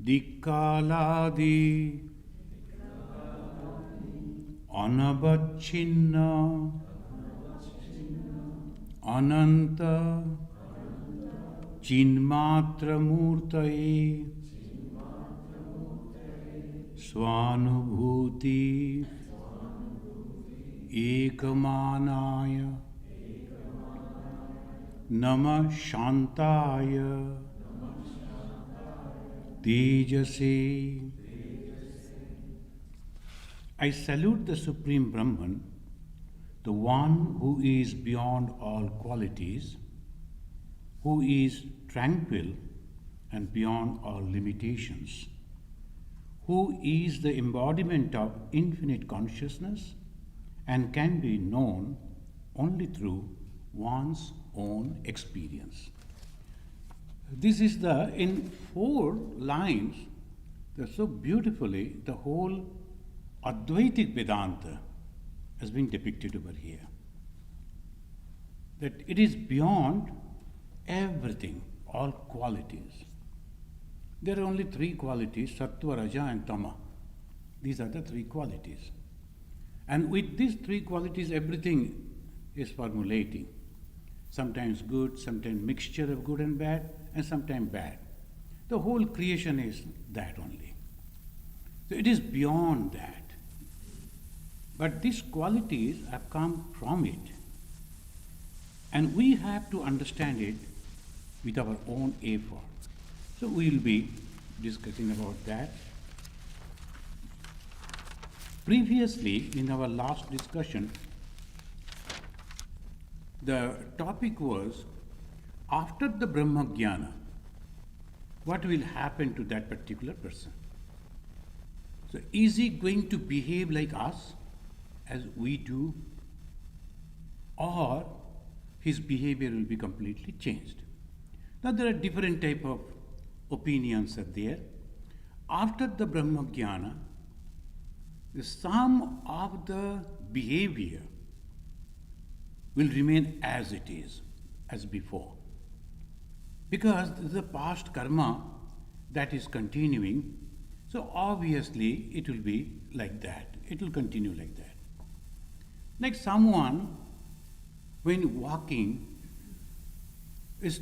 Dikaladi Anabachinna Ananta Chinmatra Murtaye Swanubhuti Ekamanaya Namah Shantaya Tejase. I salute the Supreme Brahman, the one who is beyond all qualities, who is tranquil and beyond all limitations, who is the embodiment of infinite consciousness and can be known only through one's own experience. This is in 4 lines, so beautifully, the whole Advaitic Vedanta has been depicted over here. That it is beyond everything, all qualities. There are only 3 qualities, Sattva, Raja and Tama. These are the 3 qualities. And with these 3 qualities, everything is formulating. Sometimes good, sometimes mixture of good and bad, and sometimes bad. The whole creation is that only. So it is beyond that. But these qualities have come from it. And we have to understand it with our own effort. So we will be discussing about that. Previously, in our last discussion, the topic was, after the Brahma Jnana, what will happen to that particular person? So is he going to behave like us, as we do, or his behavior will be completely changed? Now there are different type of opinions are there. After the Brahma Jnana, the sum of the behavior will remain as it is, as before. Because this is the past karma that is continuing, so obviously it will be like that. It will continue like that. Like someone, when walking, is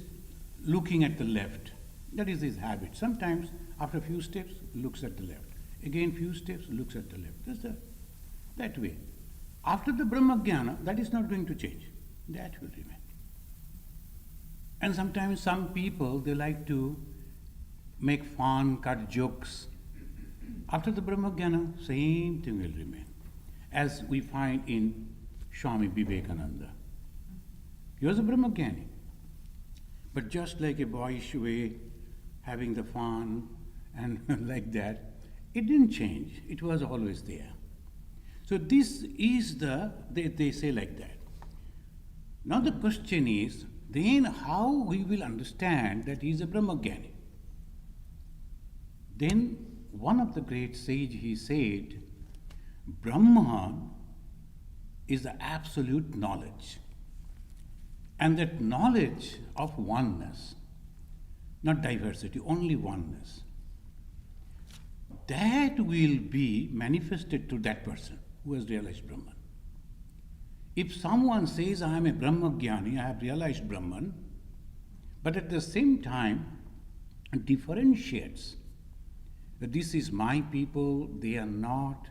looking at the left. That is his habit. Sometimes, after a few steps, looks at the left. Again, few steps, looks at the left. That way. After the Brahma Jnana, that is not going to change. That will remain. And sometimes some people, they like to make fun, cut jokes. After the Brahma Jnana, same thing will remain. As we find in Swami Vivekananda. He was a Brahma Jnani. But just like a boyish way, having the fun and like that, it didn't change. It was always there. So this is they say like that. Now the question is, then how we will understand that he is a Brahma Jnani? Then one of the great sage, he said, Brahman is the absolute knowledge. And that knowledge of oneness, not diversity, only oneness, that will be manifested to that person who has realized Brahman. If someone says, I am a Brahma Jnani, I have realized Brahman, but at the same time differentiates that this is my people, they are not,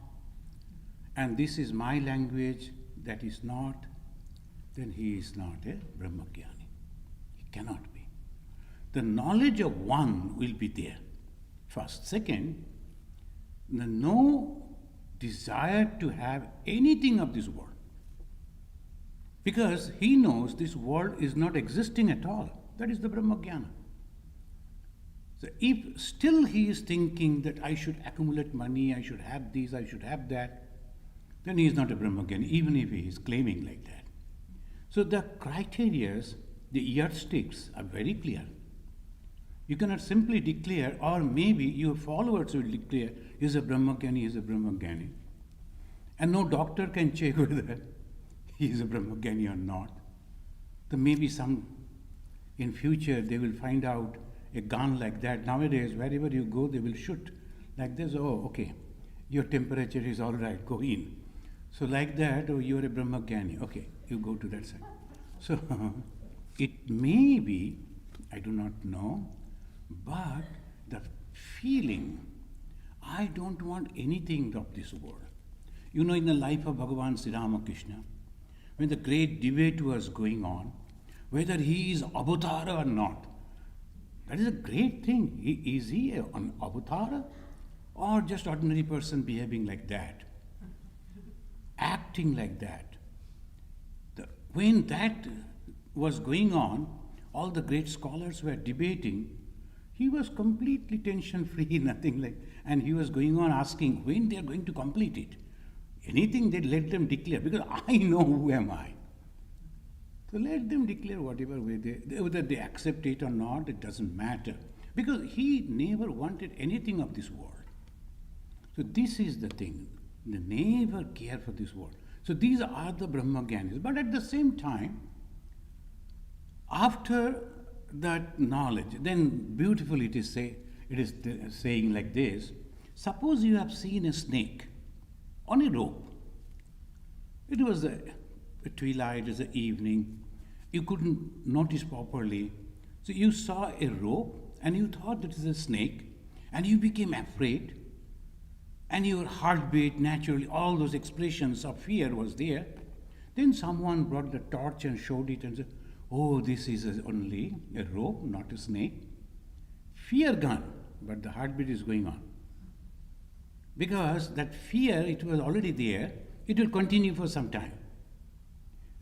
and this is my language, that is not, then he is not a Brahma Jnani. He cannot be. The knowledge of one will be there, first. Second, no desire to have anything of this world. Because he knows this world is not existing at all. That is the Brahma Jnana. So if still he is thinking that I should accumulate money, I should have this, I should have that, then he is not a Brahma Jnani, even if he is claiming like that. So the criteria, the yardsticks are very clear. You cannot simply declare, or maybe your followers will declare, he is a Brahma Jnani, he is a Brahma Jnani. And no doctor can check whether he is a Brahma Jnani or not. Then maybe in future they will find out a gun like that. Nowadays, wherever you go, they will shoot like this. Oh, okay, your temperature is all right, go in. So like that, oh, you're a Brahmagyani. Okay, you go to that side. So it may be, I do not know, but the feeling, I don't want anything of this world. You know, in the life of Bhagavan Sri Ramakrishna, when the great debate was going on, whether he is avatara or not, that is a great thing. Is he an avatara or just ordinary person behaving like that, acting like that? When that was going on, all the great scholars were debating. He was completely tension-free, nothing like, and he was going on asking when they are going to complete it. Anything, they let them declare, because I know who am I. So let them declare whatever way whether they accept it or not, it doesn't matter. Because he never wanted anything of this world. So this is the thing. They never care for this world. So these are the Brahmagyanis. But at the same time, after that knowledge, then beautifully it is saying like this: suppose you have seen a snake on a rope. It was a twilight, it was the evening. You couldn't notice properly. So you saw a rope and you thought that is a snake, and you became afraid. And your heartbeat, naturally, all those expressions of fear was there. Then someone brought the torch and showed it and said, oh, this is only a rope, not a snake. Fear gone, but the heartbeat is going on. Because that fear, it was already there, it will continue for some time.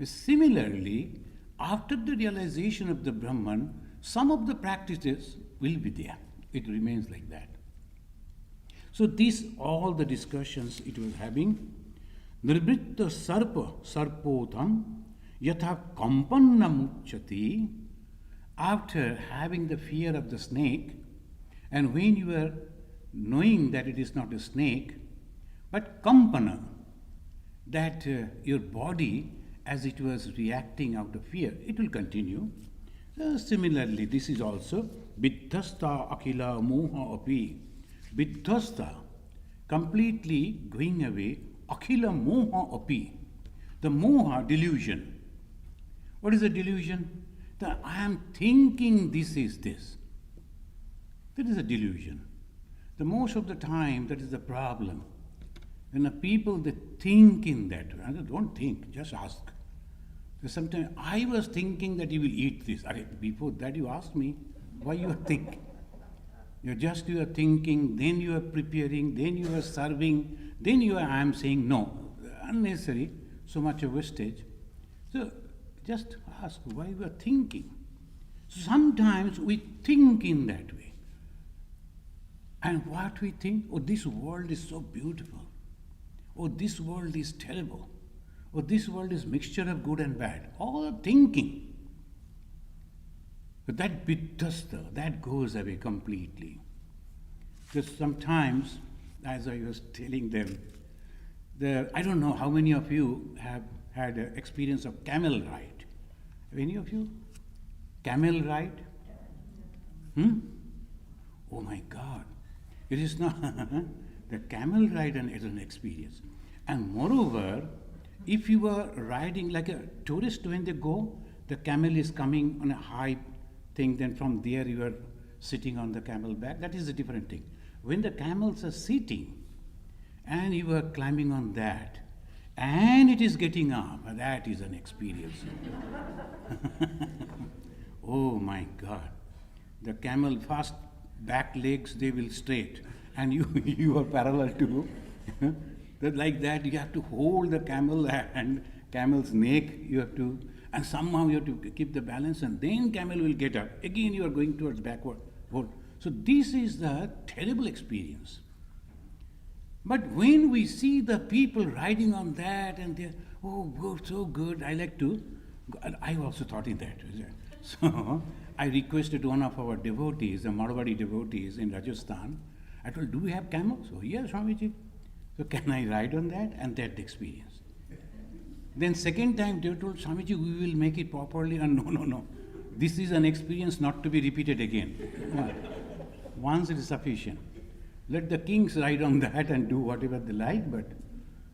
Similarly, after the realization of the Brahman, some of the practices will be there. It remains like that. So these, all the discussions it was having, Nirbritta sarpotam yatha kampanna muchyati, after having the fear of the snake, and when you are knowing that it is not a snake, but kampana, that your body, as it was reacting out of fear, it will continue. Similarly, this is also Viddhasta akila moha api. Viddhasta, completely going away, akila moha api. The moha, delusion. What is a delusion? That I am thinking this is this. That is a delusion. The most of the time, that is the problem. When the people, they think in that way. Don't think, just ask. So sometimes I was thinking that you will eat this. Before that you asked me why you are thinking. You are thinking, then you are preparing, then you are serving, then I am saying no. Unnecessary, so much of wastage. So just ask why you are thinking. So sometimes we think in that way. And what we think, oh, this world is so beautiful. Oh, this world is terrible. Oh, this world is mixture of good and bad. All thinking. But that viddhasta, that goes away completely. Because sometimes, as I was telling them, I don't know how many of you have had an experience of camel ride. Have any of you? Camel ride? Oh my God. It is not the camel ride is an experience. And moreover, if you are riding like a tourist, when they go, the camel is coming on a high thing, then from there you are sitting on the camel back, that is a different thing. When the camels are sitting and you are climbing on that and it is getting up, that is an experience. Oh my God. The camel first back legs, they will straight and you are parallel to like that. You have to hold the camel and camel's neck, you have to, and somehow you have to keep the balance, and then camel will get up. Again you are going towards backward. So this is the terrible experience. But when we see the people riding on that and they're, oh, so good, I like to, I also thought in that. So I requested one of our devotees, the Marwadi devotees in Rajasthan, I told, do we have camels? Oh, yes, Swamiji. So can I ride on that? And that experience. Then second time they told, Swamiji, we will make it properly. And no. This is an experience not to be repeated again. Once it is sufficient. Let the kings ride on that and do whatever they like, but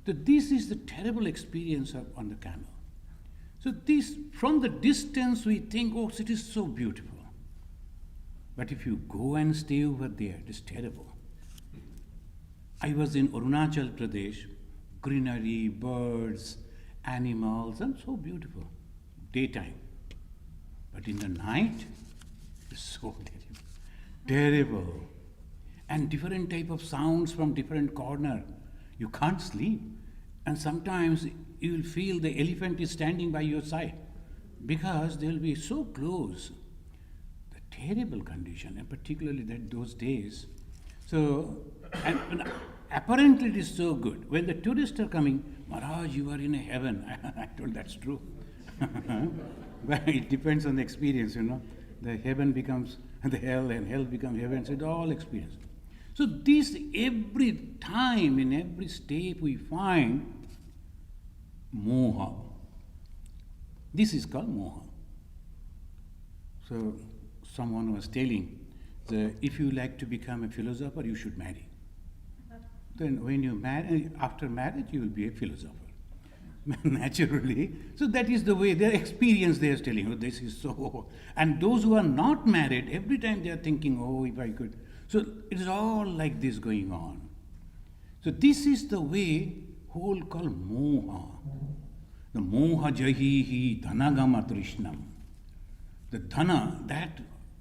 this is the terrible experience on the camel. So this, from the distance we think, oh, it is so beautiful. But if you go and stay over there, it is terrible. I was in Arunachal Pradesh, greenery, birds, animals, and so beautiful. Daytime. But in the night, it's so terrible. Terrible. And different type of sounds from different corner. You can't sleep. And sometimes you will feel the elephant is standing by your side because they will be so close. The terrible condition, and particularly those days. So, and apparently it is so good. When the tourists are coming, Maharaj, you are in a heaven. I told that's true. But it depends on the experience, The heaven becomes the hell and hell becomes heaven. So it's all experience. So this, every time, in every step we find moha. This is called moha. So someone was telling that if you like to become a philosopher, you should marry. Then when you marry, after marriage, you will be a philosopher. Naturally. So that is the way, their experience they are telling, oh, this is so. And those who are not married, every time they are thinking, oh, if I could. So it is all like this going on. So this is the way whole called moha. The moha jahihi dhanagama trishnam. The dhana, that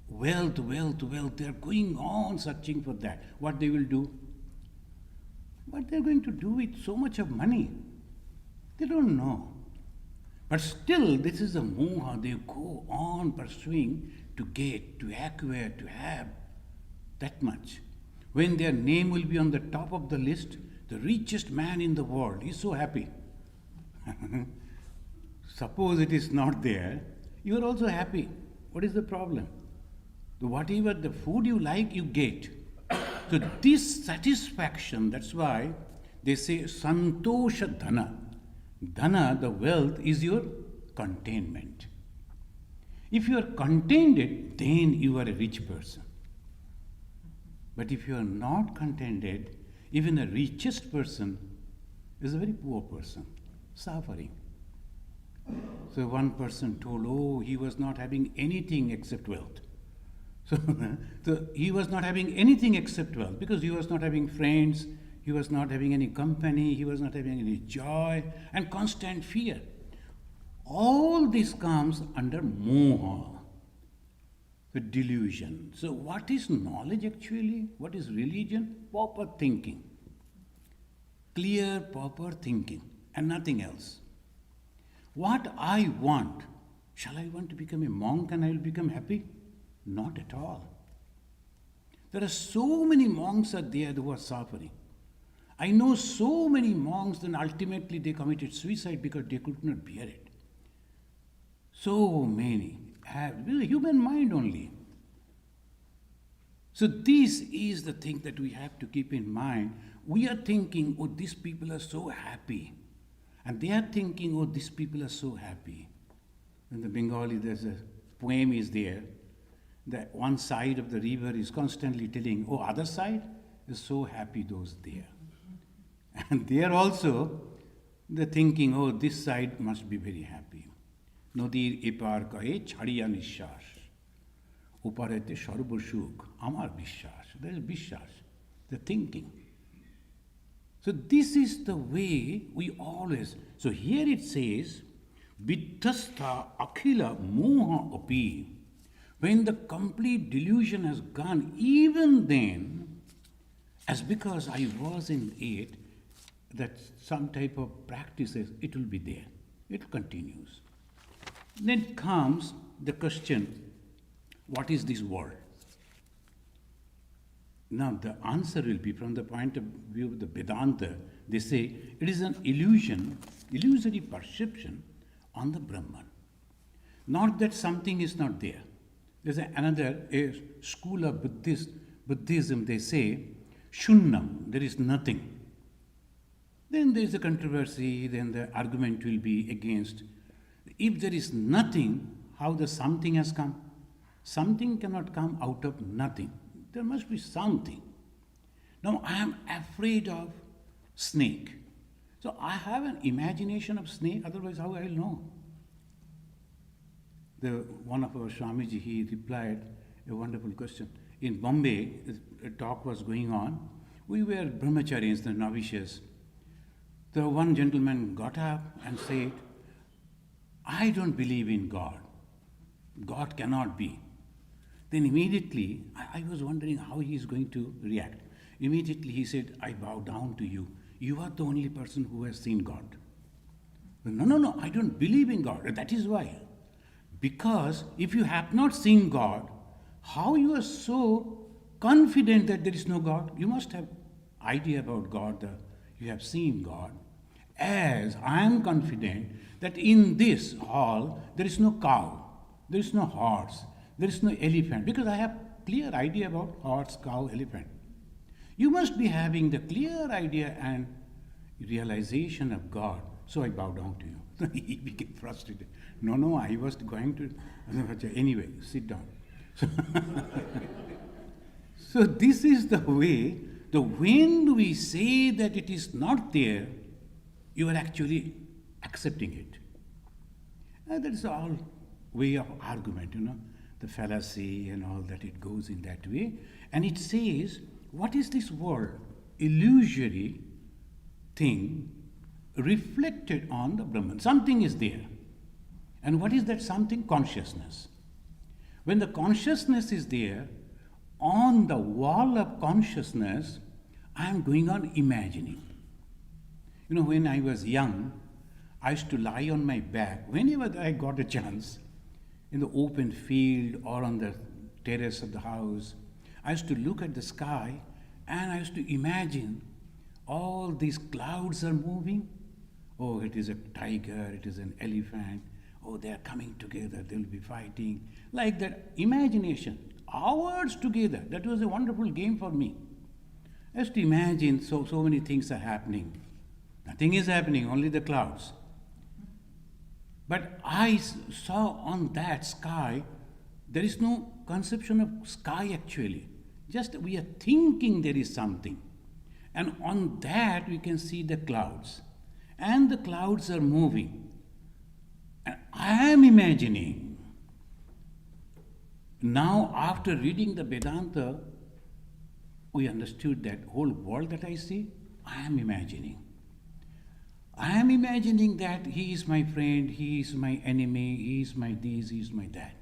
wealth, they are going on searching for that. What they will do? What they are going to do with so much of money? They don't know. But still, this is a moha. They go on pursuing to get, to acquire, to have that much. When their name will be on the top of the list, the richest man in the world is so happy. Suppose it is not there, you are also happy. What is the problem? Whatever the food you like, you get. So this satisfaction, that's why they say santosha dhana. Dhana, the wealth, is your containment. If you are contented, then you are a rich person. But if you are not contented, even a richest person is a very poor person, suffering. So one person told, oh, he was not having anything except wealth. So he was not having anything except wealth because he was not having friends, he was not having any company, he was not having any joy, and constant fear. All this comes under moha, the delusion. So what is knowledge actually? What is religion? Proper thinking. Clear, proper thinking, and nothing else. What I want, shall I want to become a monk and I will become happy? Not at all. There are so many monks out there who are suffering. I know so many monks, then ultimately they committed suicide because they could not bear it. So many have, with the human mind only. So this is the thing that we have to keep in mind. We are thinking, oh, these people are so happy. And they are thinking, oh, these people are so happy. In the Bengali, there's a poem is there. That one side of the river is constantly telling, oh, other side is so happy those there. And there also, they're thinking, oh, this side must be very happy. Nodir epar kahe chhadiya nishas. Uparete sarvashuk amar bishas. There is bishas, the thinking. So this is the way we always, so here it says, Vittastha akhila moha api. When the complete delusion has gone, even then, as because I was in it, that some type of practices, it will be there. It continues. Then comes the question, what is this world? Now the answer will be from the point of view of the Vedanta. They say it is an illusion, illusory perception on the Brahman. Not that something is not there. There's another school of Buddhism, they say, Shunnam, there is nothing. Then there is a controversy, then the argument will be against. If there is nothing, how the something has come. Something cannot come out of nothing. There must be something. Now I am afraid of snake. So I have an imagination of snake, otherwise how I will know? One of our Swamiji, he replied a wonderful question. In Bombay, a talk was going on. We were brahmacharis, the novices. The one gentleman got up and said, I don't believe in God. God cannot be. Then immediately, I was wondering how he is going to react. Immediately he said, I bow down to you. You are the only person who has seen God. No, I don't believe in God. That is why. Because if you have not seen God, how you are so confident that there is no God? You must have idea about God. You have seen God. As I am confident that in this hall there is no cow, there is no horse, there is no elephant, because I have clear idea about horse, cow, elephant. You must be having the clear idea and realization of God. So I bow down to you. He became frustrated. No, I was going to... Anyway, sit down. So this is the way, when we say that it is not there, you are actually accepting it. And that is all way of argument, the fallacy and all that, it goes in that way. And it says, what is this world? Illusory thing reflected on the Brahman. Something is there. And what is that something? Consciousness. When the consciousness is there, on the wall of consciousness, I am going on imagining. When I was young, I used to lie on my back whenever I got a chance, in the open field or on the terrace of the house. I used to look at the sky and I used to imagine all these clouds are moving. Oh, it is a tiger, it is an elephant. Oh, they are coming together, they will be fighting. Like that imagination, hours together. That was a wonderful game for me. I used to imagine so many things are happening. Nothing is happening, only the clouds. But I saw on that sky, there is no conception of sky actually. Just we are thinking there is something. And on that we can see the clouds. And the clouds are moving. And I am imagining. Now after reading the Vedanta, we understood that whole world that I see, I am imagining. I am imagining that he is my friend, he is my enemy, he is my this, he is my that.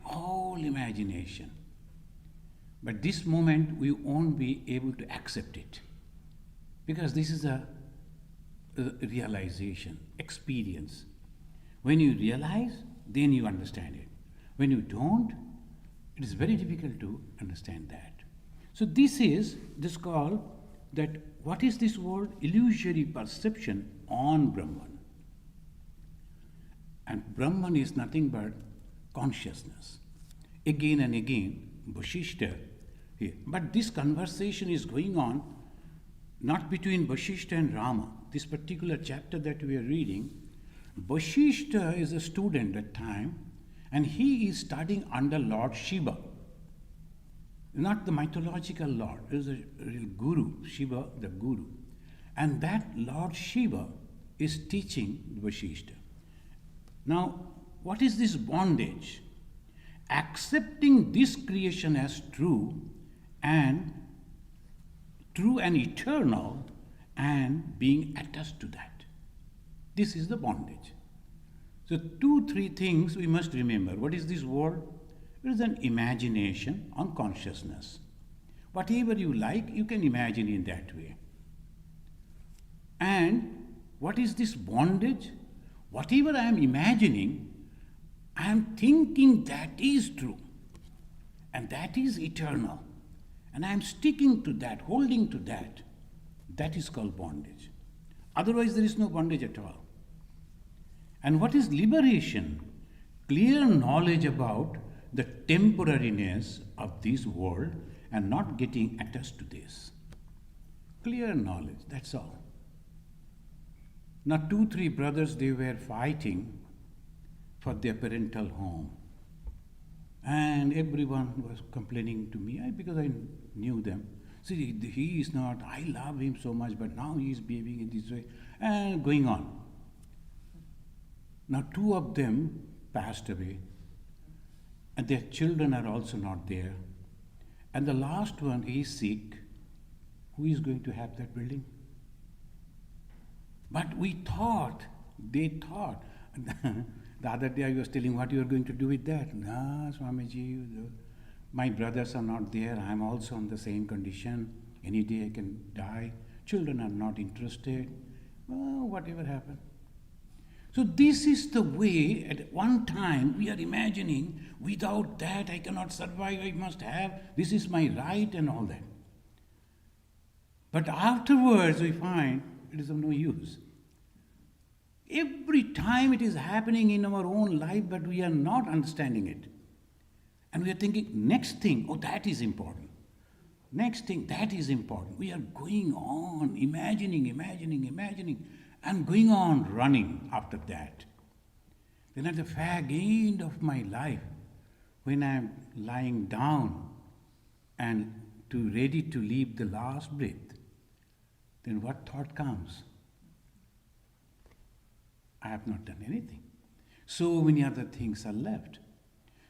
All imagination. But this moment we won't be able to accept it. Because this is a realization, experience. When you realize, then you understand it. When you don't, it is very difficult to understand that. So this called that what is this world? Illusory perception on Brahman. And Brahman is nothing but consciousness. Again and again, Vasistha here. But this conversation is going on not between Vasistha and Rama. This particular chapter that we are reading, Vasistha is a student at time and he is studying under Lord Shiva. Not the mythological Lord, it is a real Guru, Shiva the Guru. And that Lord Shiva is teaching Vasistha. Now, what is this bondage? Accepting this creation as true and eternal and being attached to that. This is the bondage. So 2-3 things we must remember. What is this world? It is an imagination on consciousness. Whatever you like, you can imagine in that way. And what is this bondage? Whatever I am imagining, I am thinking that is true. And that is eternal. And I am sticking to that, holding to that. That is called bondage. Otherwise, there is no bondage at all. And what is liberation? Clear knowledge about the temporariness of this world and not getting attached to this. Clear knowledge, that's all. Now 2-3 brothers, they were fighting for their parental home. And everyone was complaining to me because I knew them. See, he is not, I love him so much, but now he is behaving in this way, and going on. Now, two of them passed away, and their children are also not there. And the last one, he is sick. Who is going to have that building? But they thought. The other day I was telling what you are going to do with that. No, Swamiji, my brothers are not there. I am also on the same condition. Any day I can die. Children are not interested. Well, whatever happened. So this is the way at one time we are imagining, without that I cannot survive, I must have, this is my right and all that. But afterwards we find it is of no use. Every time it is happening in our own life, but we are not understanding it. And we are thinking, next thing, oh, that is important. Next thing, that is important. We are going on, imagining, and going on running after that. Then at the fag end of my life, when I am lying down and ready to leave the last breath, then what thought comes? I have not done anything. So many other things are left.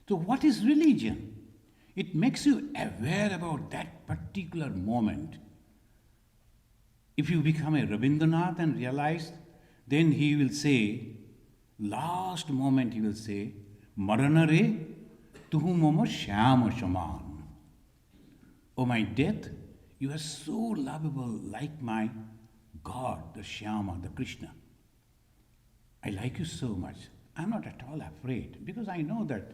So what is religion? It makes you aware about that particular moment. If you become a Rabindranath and realize, then he will say, last moment he will say, Maranare tuhu mama shyama shaman. Oh, my death, you are so lovable like my God, the Shyama, the Krishna. I like you so much. I'm not at all afraid because I know that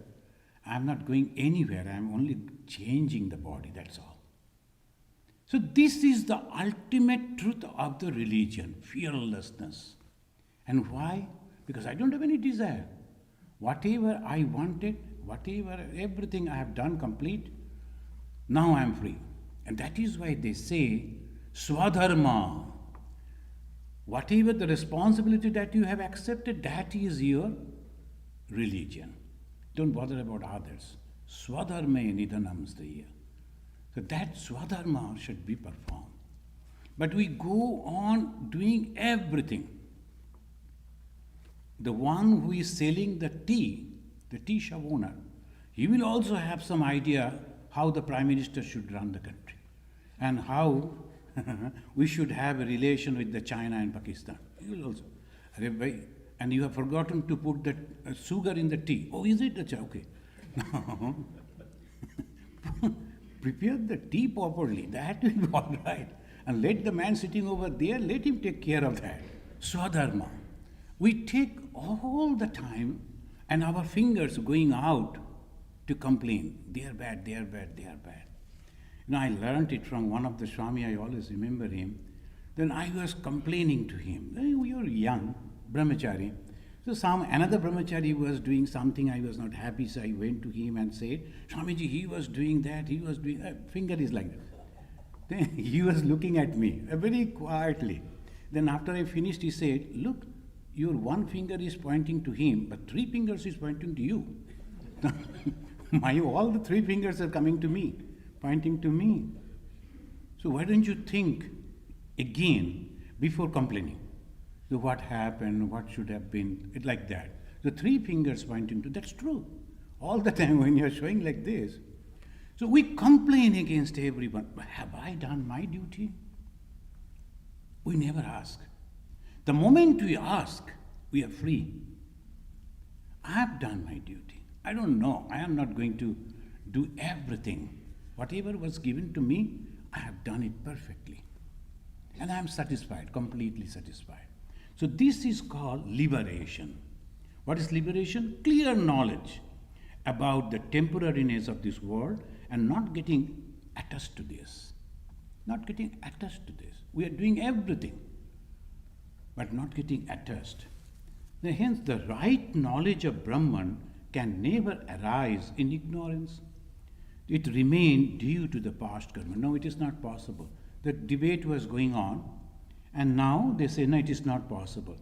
I'm not going anywhere. I'm only changing the body, that's all. So this is the ultimate truth of the religion, fearlessness. And why? Because I don't have any desire. Whatever I wanted, everything I have done complete, now I am free. And that is why they say, Swadharma. Whatever the responsibility that you have accepted, that is your religion. Don't bother about others. Swadharma nidhanam striya. So that swadharma should be performed. But we go on doing everything. The one who is selling the tea shop owner, he will also have some idea how the Prime Minister should run the country and how we should have a relation with the China and Pakistan. He will also. And you have forgotten to put the sugar in the tea. Oh, is it? Okay. No. Prepare the tea properly. That will be all right. And let the man sitting over there, let him take care of that. Swadharma. We take all the time and our fingers going out to complain. They are bad, they are bad, they are bad. I learned it from one of the Swami, I always remember him. Then I was complaining to him. We were young, brahmachari. So another brahmachari was doing something, I was not happy, so I went to him and said, Swamiji, he was doing that, finger is like that. Then he was looking at me very quietly. Then after I finished, he said, look, your one finger is pointing to him, but 3 fingers is pointing to you. All the 3 fingers are coming to me, pointing to me. So why don't you think again before complaining? So what happened, what should have been, like that. The 3 fingers pointing to, that's true. All the time when you're showing like this. So we complain against everyone. But have I done my duty? We never ask. The moment we ask, we are free. I have done my duty. I don't know. I am not going to do everything. Whatever was given to me, I have done it perfectly. And I am satisfied, completely satisfied. So this is called liberation. What is liberation? Clear knowledge about the temporariness of this world and not getting attached to this. Not getting attached to this. We are doing everything, but not getting attached. Hence, the right knowledge of Brahman can never arise in ignorance. It remained due to the past karma. No, it is not possible. The debate was going on, and now they say, no, it is not possible.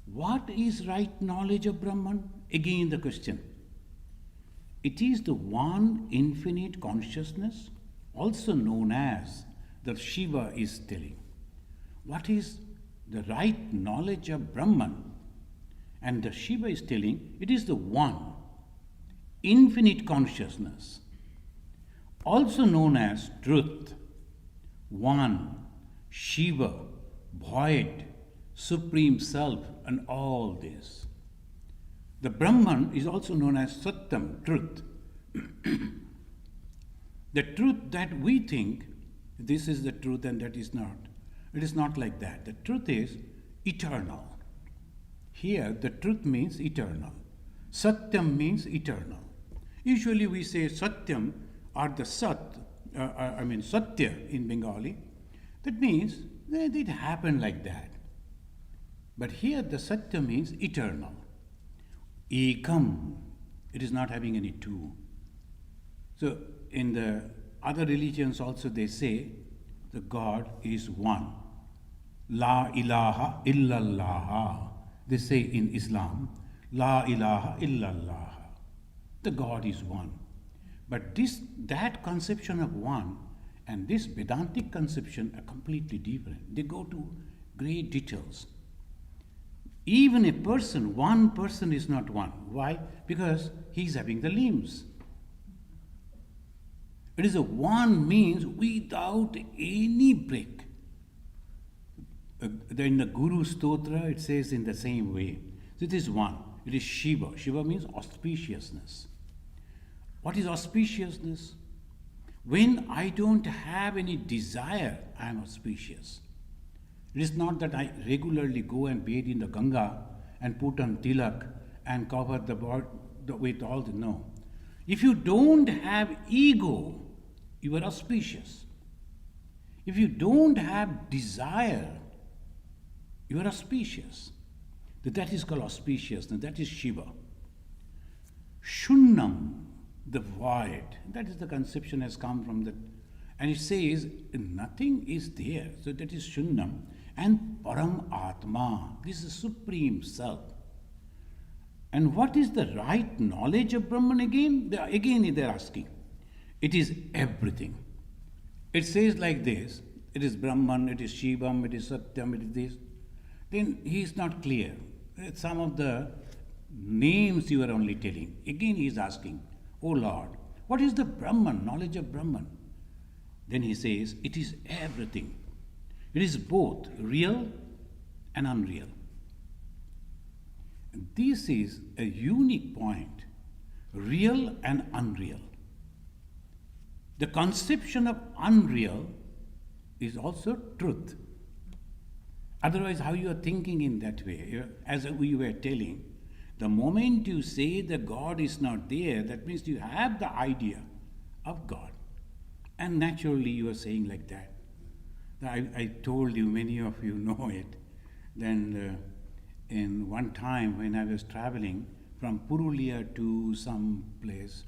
What is right knowledge of Brahman? Again the question. It is the one infinite consciousness, also known as the Shiva is telling. What is the right knowledge of Brahman? And the Shiva is telling it is the one infinite consciousness, also known as truth, one, Shiva, void, supreme self, and all this. The Brahman is also known as Satyam, truth. The truth that we think this is the truth and that is not. It is not like that. The truth is eternal. Here, the truth means eternal. Satyam means eternal. Usually we say Satyam or the Satya in Bengali. That means that it happened like that. But here the Satya means eternal. Ekam, it is not having any two. So in the other religions also they say the God is one. La ilaha illallah. They say in Islam, La ilaha illallah. The God is one. But that conception of one and this Vedantic conception are completely different. They go to great details. Even a person, one person is not one. Why? Because he is having the limbs. It is a one means without any break. In the Guru Stotra, it says in the same way. So it is one. It is Shiva. Shiva means auspiciousness. What is auspiciousness? When I don't have any desire, I am auspicious. It is not that I regularly go and bathe in the Ganga and put on tilak and cover the body with all the no. If you don't have ego, you are auspicious. If you don't have desire, you are auspicious. That is called auspiciousness. That is Shiva. Shunnam, the void. That is the conception has come from that. And it says nothing is there. So that is Shunnam. And Param Atma. This is Supreme Self. And what is the right knowledge of Brahman again? Again they are asking. It is everything. It says like this. It is Brahman, it is Shivam, it is Satyam, it is this. Then he is not clear. Some of the names you are only telling. Again he is asking, O Lord, what is the Brahman, knowledge of Brahman? Then he says, it is everything. It is both real and unreal. This is a unique point, real and unreal. The conception of unreal is also truth. Otherwise, how you are thinking in that way? As we were telling, the moment you say that God is not there, that means you have the idea of God. And naturally you are saying like that. I told you, many of you know it. Then in one time when I was traveling from Purulia to some place,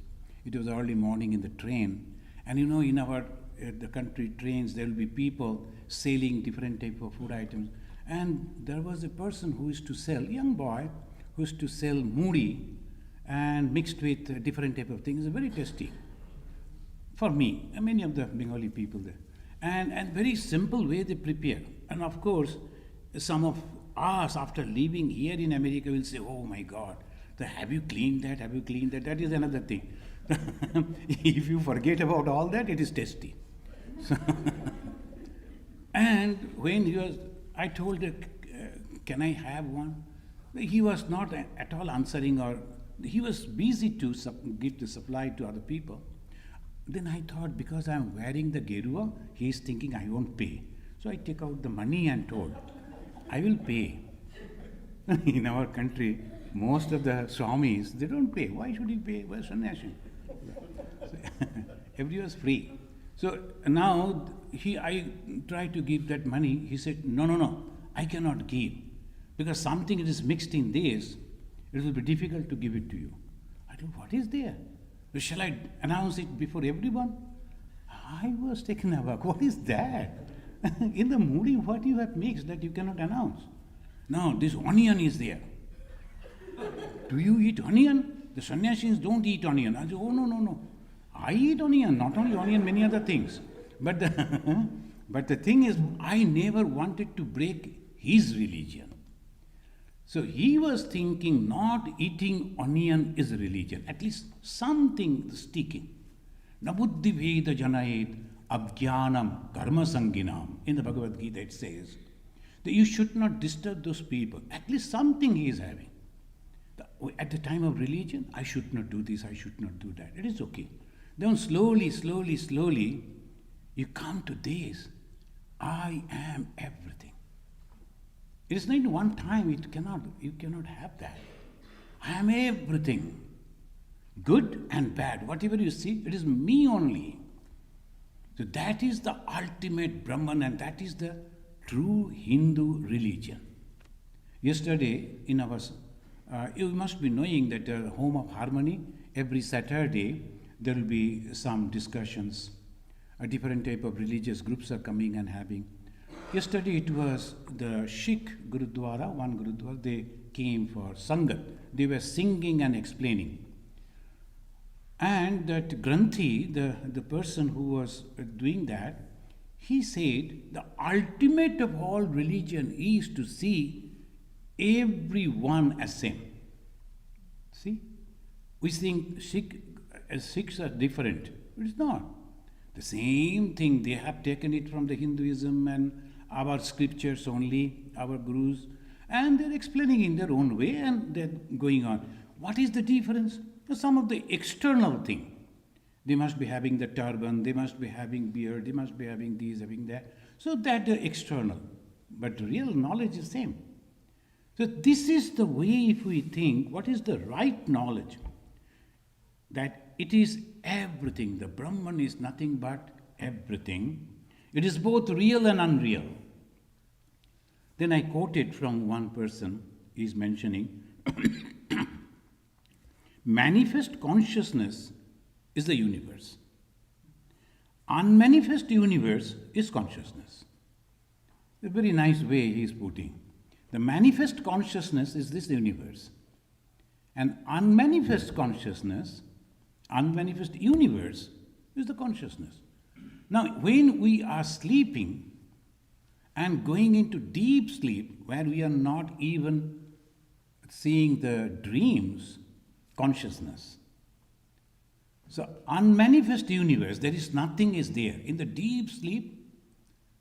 it was early morning in the train. And you know, in our the country trains, there will be people selling different type of food items. And there was a person who used to sell, young boy, who used to sell muri and mixed with different type of things. Very tasty for me and many of the Bengali people there. And very simple way they prepare. And of course, some of us after leaving here in America will say, oh my God, have you cleaned that? Have you cleaned that? That is another thing. If you forget about all that, it is tasty. And when I told her, can I have one? He was not at all answering, or he was busy to give the supply to other people. Then I thought, because I am wearing the gerua, he is thinking I won't pay. So I take out the money and told, I will pay. In our country, most of the Swamis, they don't pay. Why should he pay? Well, sannyasi. Everyone is free. So now I tried to give that money. He said, no, I cannot give. Because something is mixed in this, it will be difficult to give it to you. I told, what is there? Shall I announce it before everyone? I was taken aback. What is that? In the moody, what you have mixed that you cannot announce? Now, this onion is there. Do you eat onion? The sannyasis don't eat onion. I say, oh, no, no, no. I eat onion, not only onion, many other things. But but the thing is, I never wanted to break his religion. So he was thinking not eating onion is religion, at least something sticking. Nabuddhi Veda Janayet Abhyanam Karma Sanginam. In the Bhagavad Gita it says that you should not disturb those people. At least something he is having. At the time of religion, I should not do this, I should not do that. It is okay. Then slowly, slowly, slowly, you come to this. I am everything. It is not one time, you cannot have that. I am everything. Good and bad, whatever you see, it is me only. So that is the ultimate Brahman, and that is the true Hindu religion. Yesterday, in our, you must be knowing that the Home of Harmony, every Saturday, there will be some discussions. A different type of religious groups are coming and having. Yesterday it was the Sikh Gurudwara, one Gurudwara, they came for Sangat. They were singing and explaining. And that Granthi, the person who was doing that, he said the ultimate of all religion is to see everyone as same. See? We think Sikhs are different. It is not. The same thing, they have taken it from the Hinduism and our scriptures only, our gurus, and they're explaining in their own way and they're going on. What is the difference? Some of the external thing. They must be having the turban, they must be having beard, they must be having this, having that. So that the external. But real knowledge is same. So this is the way if we think, what is the right knowledge? That it is everything. The Brahman is nothing but everything. It is both real and unreal. Then I quoted from one person, he is mentioning, manifest consciousness is the universe. Unmanifest universe is consciousness. A very nice way he is putting. The manifest consciousness is this universe. And unmanifest consciousness, unmanifest universe is the consciousness. Now, when we are sleeping and going into deep sleep, where we are not even seeing the dreams, consciousness. So, unmanifest universe, there is nothing is there. In the deep sleep,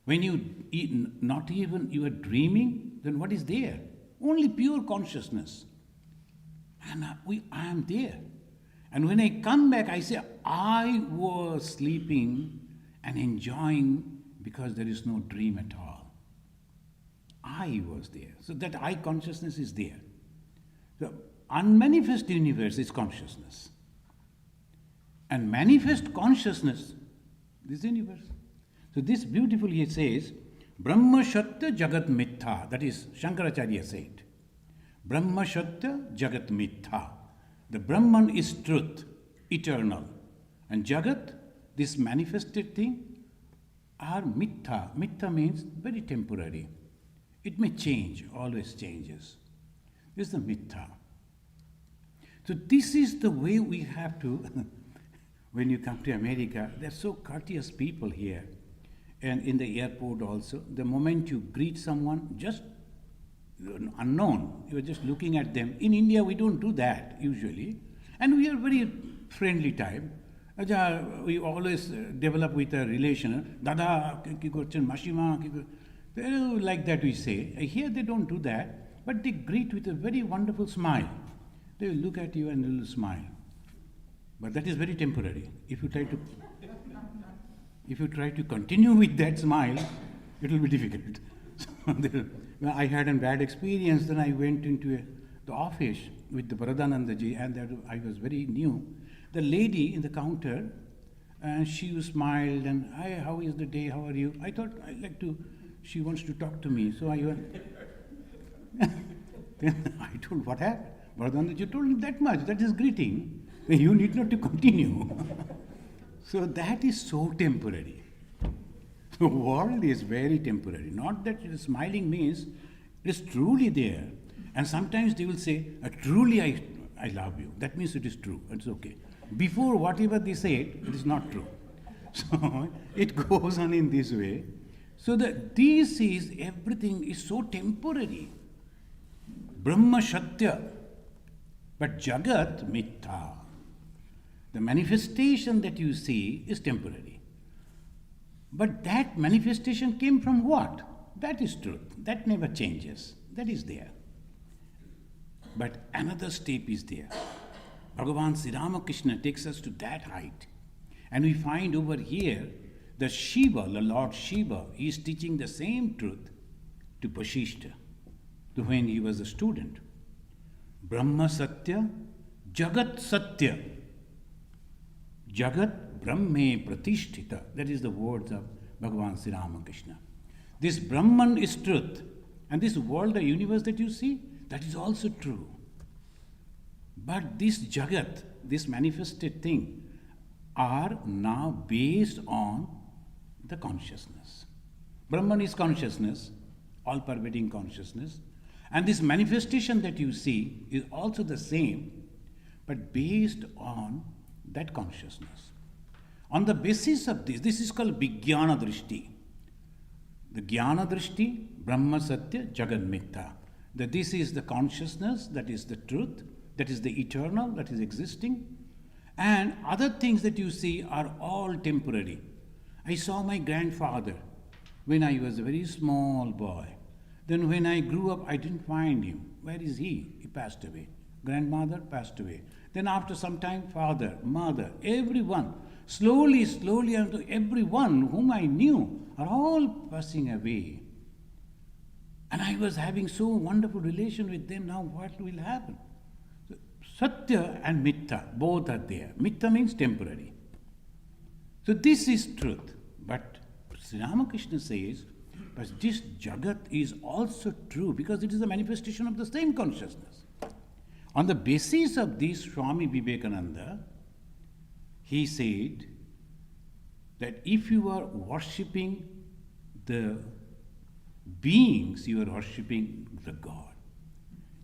when you not even you are dreaming, then what is there? Only pure consciousness. And I am there. And when I come back, I say, I was sleeping and enjoying because there is no dream at all. I was there. So that I consciousness is there. The unmanifest universe is consciousness. And manifest consciousness is universe. So this beautifully it says, Brahma Shatya Jagat Mitha. That is Shankaracharya said. Brahma Shatya Jagat Mitha. The Brahman is truth, eternal. And Jagat, this manifested thing, are Mitha. Mitha means very temporary. It may change, always changes. This is the Mitha. So this is the way we have to, when you come to America, they're so courteous people here. And in the airport also, the moment you greet someone, just unknown, you're just looking at them. In India, we don't do that usually. And we are very friendly type. We always develop with a relation. Dada, Mashima, like that we say. Here they don't do that, but they greet with a very wonderful smile. They will look at you and they will smile. But that is very temporary. If you try to continue with that smile, it will be difficult. So I had a bad experience. Then I went into the office with the Vivekananda and that I was very new. The lady in the counter, she smiled and, hi, how is the day? How are you? I thought she wants to talk to me. So I went. Then I told, what happened? Vivekananda told me that much. That is greeting. You need not to continue. So that is so temporary. The world is very temporary. Not that smiling means It is truly there. And sometimes they will say, truly I love you. That means it is true. It's okay. Before whatever they said, it is not true. So it goes on in this way. So this is, everything is so temporary. Brahma Satya, but Jagat Mithya. The manifestation that you see is temporary. But that manifestation came from what? That is truth. That never changes. That is there. But another step is there. Bhagavan Sri Ramakrishna takes us to that height. And we find over here the Shiva, the Lord Shiva, is teaching the same truth to Vasistha, to when he was a student. Brahma Satya, Jagat Satya. Jagat Brahme Pratisthita. That is the words of Bhagavan Sri Ramakrishna. This Brahman is truth. And this world, the universe that you see, that is also true. But this Jagat, this manifested thing, are now based on the consciousness. Brahman is consciousness, all-pervading consciousness. And this manifestation that you see is also the same, but based on that consciousness. On the basis of this is called Vijnana Drishti. The Jnana Drishti, Brahma Satya, Jagat Mithya. That this is the consciousness, that is the truth, that is the eternal, that is existing. And other things that you see are all temporary. I saw my grandfather when I was a very small boy. Then when I grew up, I didn't find him. Where is he? He passed away. Grandmother passed away. Then after some time, father, mother, everyone. Slowly, until everyone whom I knew are all passing away. And I was having so wonderful relation with them. Now what will happen? So, Satya and Mithya, both are there. Mithya means temporary. So this is truth. But Sri Ramakrishna says, but this Jagat is also true because it is a manifestation of the same consciousness. On the basis of this, Swami Vivekananda, he said that if you are worshipping the beings, you are worshipping the God.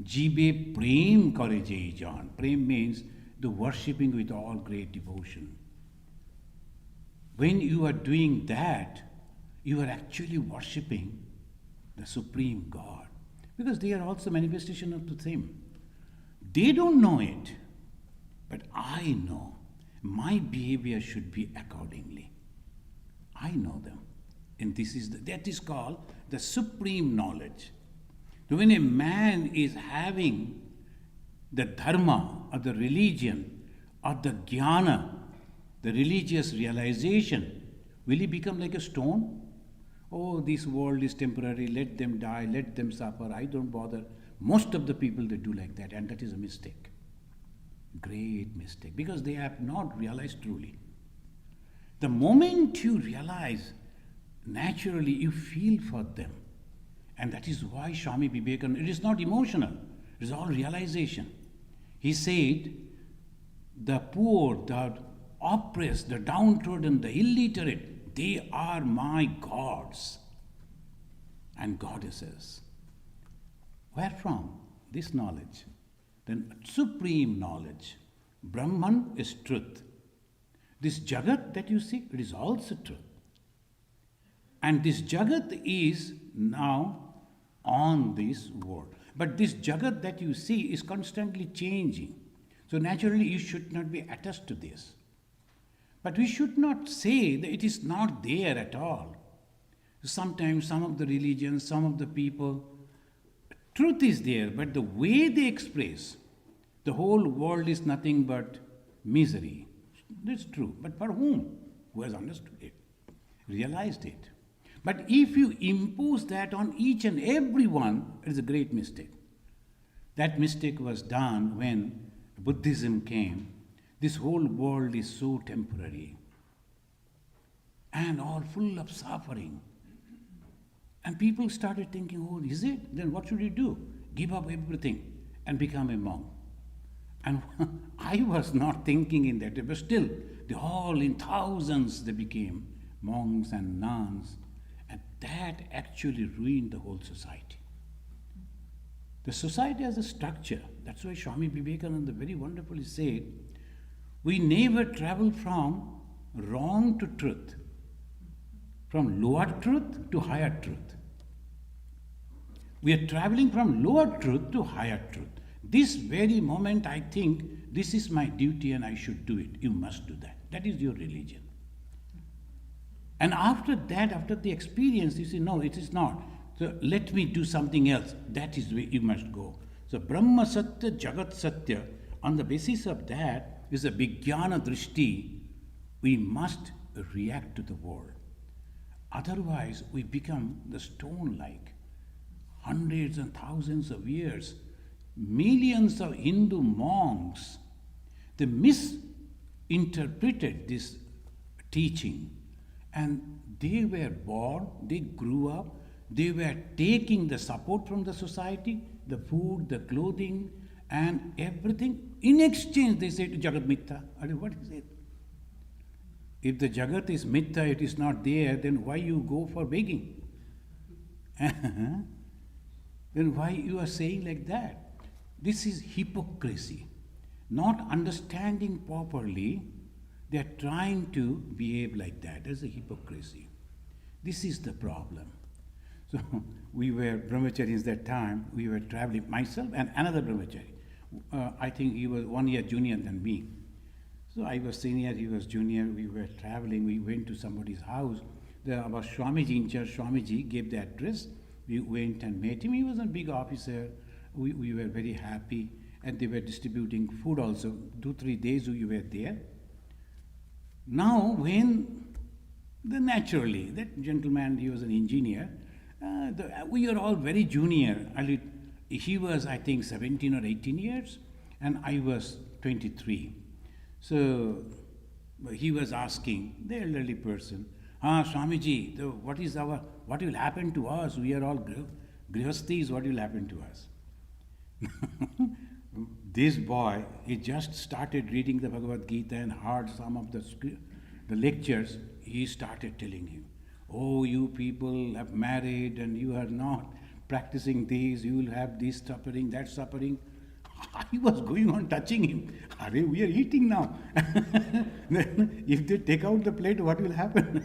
Jibe prem kare jai jan. Prem means the worshipping with all great devotion. When you are doing that, you are actually worshipping the Supreme God. Because they are also manifestation of the same. They don't know it, but I know. My behavior should be accordingly. I know them. And that is called the supreme knowledge. So when a man is having the dharma or the religion or the jnana, the religious realization, will he become like a stone? Oh, this world is temporary, let them die, let them suffer, I don't bother. Most of the people, they do like that, and that is a mistake. Great mistake, because they have not realized truly. The moment you realize, naturally you feel for them. And that is why Swami Vivekananda, it is not emotional, it is all realization. He said, the poor, the oppressed, the downtrodden, the illiterate, they are my gods and goddesses. Where from? This knowledge. Then supreme knowledge. Brahman is truth. This Jagat that you see, it is also truth. And this Jagat is now on this world. But this Jagat that you see is constantly changing. So naturally you should not be attached to this. But we should not say that it is not there at all. Sometimes some of the religions, some of the people, truth is there, but the way they express, the whole world is nothing but misery. That's true. But for whom? Who has understood it, realized it. But if you impose that on each and every one, it is a great mistake. That mistake was done when Buddhism came. This whole world is so temporary and all full of suffering. And people started thinking, oh, is it? Then what should we do? Give up everything and become a monk. And I was not thinking in that way, but still, they all in thousands, they became monks and nuns. And that actually ruined the whole society. The society has a structure. That's why Swami Vivekananda very wonderfully said, we never travel from wrong to truth, from lower truth to higher truth. We are traveling from lower truth to higher truth. This very moment I think this is my duty and I should do it. You must do that. That is your religion. And after that, after the experience, you say, no, it is not. So let me do something else. That is where you must go. So Brahma Satya, Jagat Satya, on the basis of that is a Vijnana Drishti. We must react to the world. Otherwise, we become the stone-like. Hundreds and thousands of years, millions of Hindu monks, they misinterpreted this teaching. And they were born, they grew up, they were taking the support from the society, the food, the clothing, and everything. In exchange, they said, Jagat Mithya. What is it? If the Jagat is Mithya, it is not there, then why you go for begging? Then why you are saying like that? This is hypocrisy. Not understanding properly, they are trying to behave like that. There's a hypocrisy. This is the problem. So we were brahmacharis that time. We were traveling, myself and another brahmachari. I think he was 1 year junior than me. So I was senior, he was junior. We were traveling. We went to somebody's house. Our Swamiji in charge, Swamiji gave the address. We went and met him. He was a big officer. We were very happy. And they were distributing food also. 2-3 days we were there. Now, when naturally, that gentleman, he was an engineer, we are all very junior. He was, I think, 17 or 18 years, and I was 23. So he was asking the elderly person, Swamiji, what will happen to us? We are all grihasthis, what will happen to us? This boy, he just started reading the Bhagavad Gita and heard some of the lectures. He started telling him, oh, you people have married and you are not practicing this, you will have this suffering, that suffering. I was going on touching him. We are eating now. If they take out the plate, what will happen?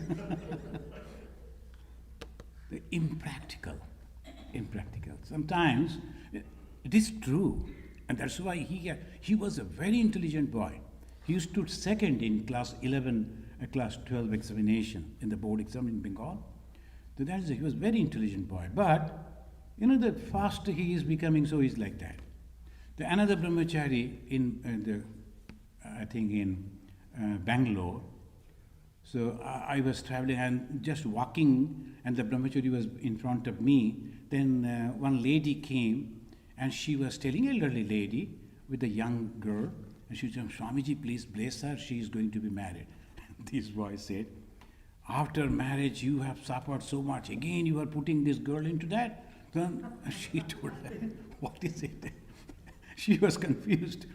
Impractical. Sometimes it is true. And that's why he was a very intelligent boy. He stood second in class 11, class 12 examination in the board exam in Bengal. So he was a very intelligent boy. But, the faster he is becoming, so he's like that. Another brahmachari in Bangalore. So I was traveling and just walking, and the brahmachari was in front of me. Then one lady came. And she was telling, elderly lady with a young girl, and she said, Swamiji, please bless her, she is going to be married. This boy said, after marriage you have suffered so much, again you are putting this girl into that? Then she told her, what is it? She was confused.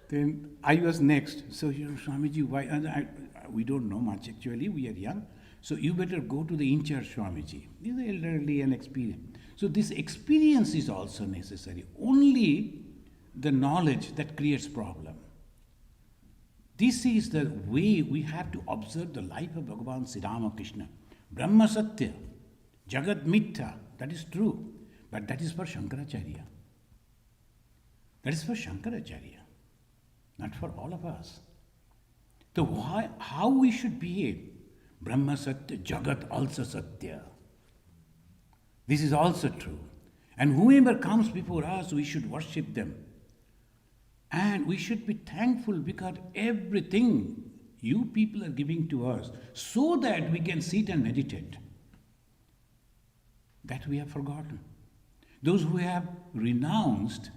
Then I was next. So, Swamiji, why? And we don't know much actually, we are young. So you better go to the in-charge Swamiji. He is elderly and experienced. So this experience is also necessary. Only the knowledge that creates problem. This is the way we have to observe the life of Bhagavan Sri Ramakrishna. Brahma Satya, Jagat Mithya, that is true. But that is for Shankaracharya. That is for Shankaracharya, not for all of us. So how we should behave? Brahma Satya, Jagat also Satya. This is also true. And whoever comes before us, we should worship them. And we should be thankful because everything you people are giving to us so that we can sit and meditate. That we have forgotten. Those who have renounced,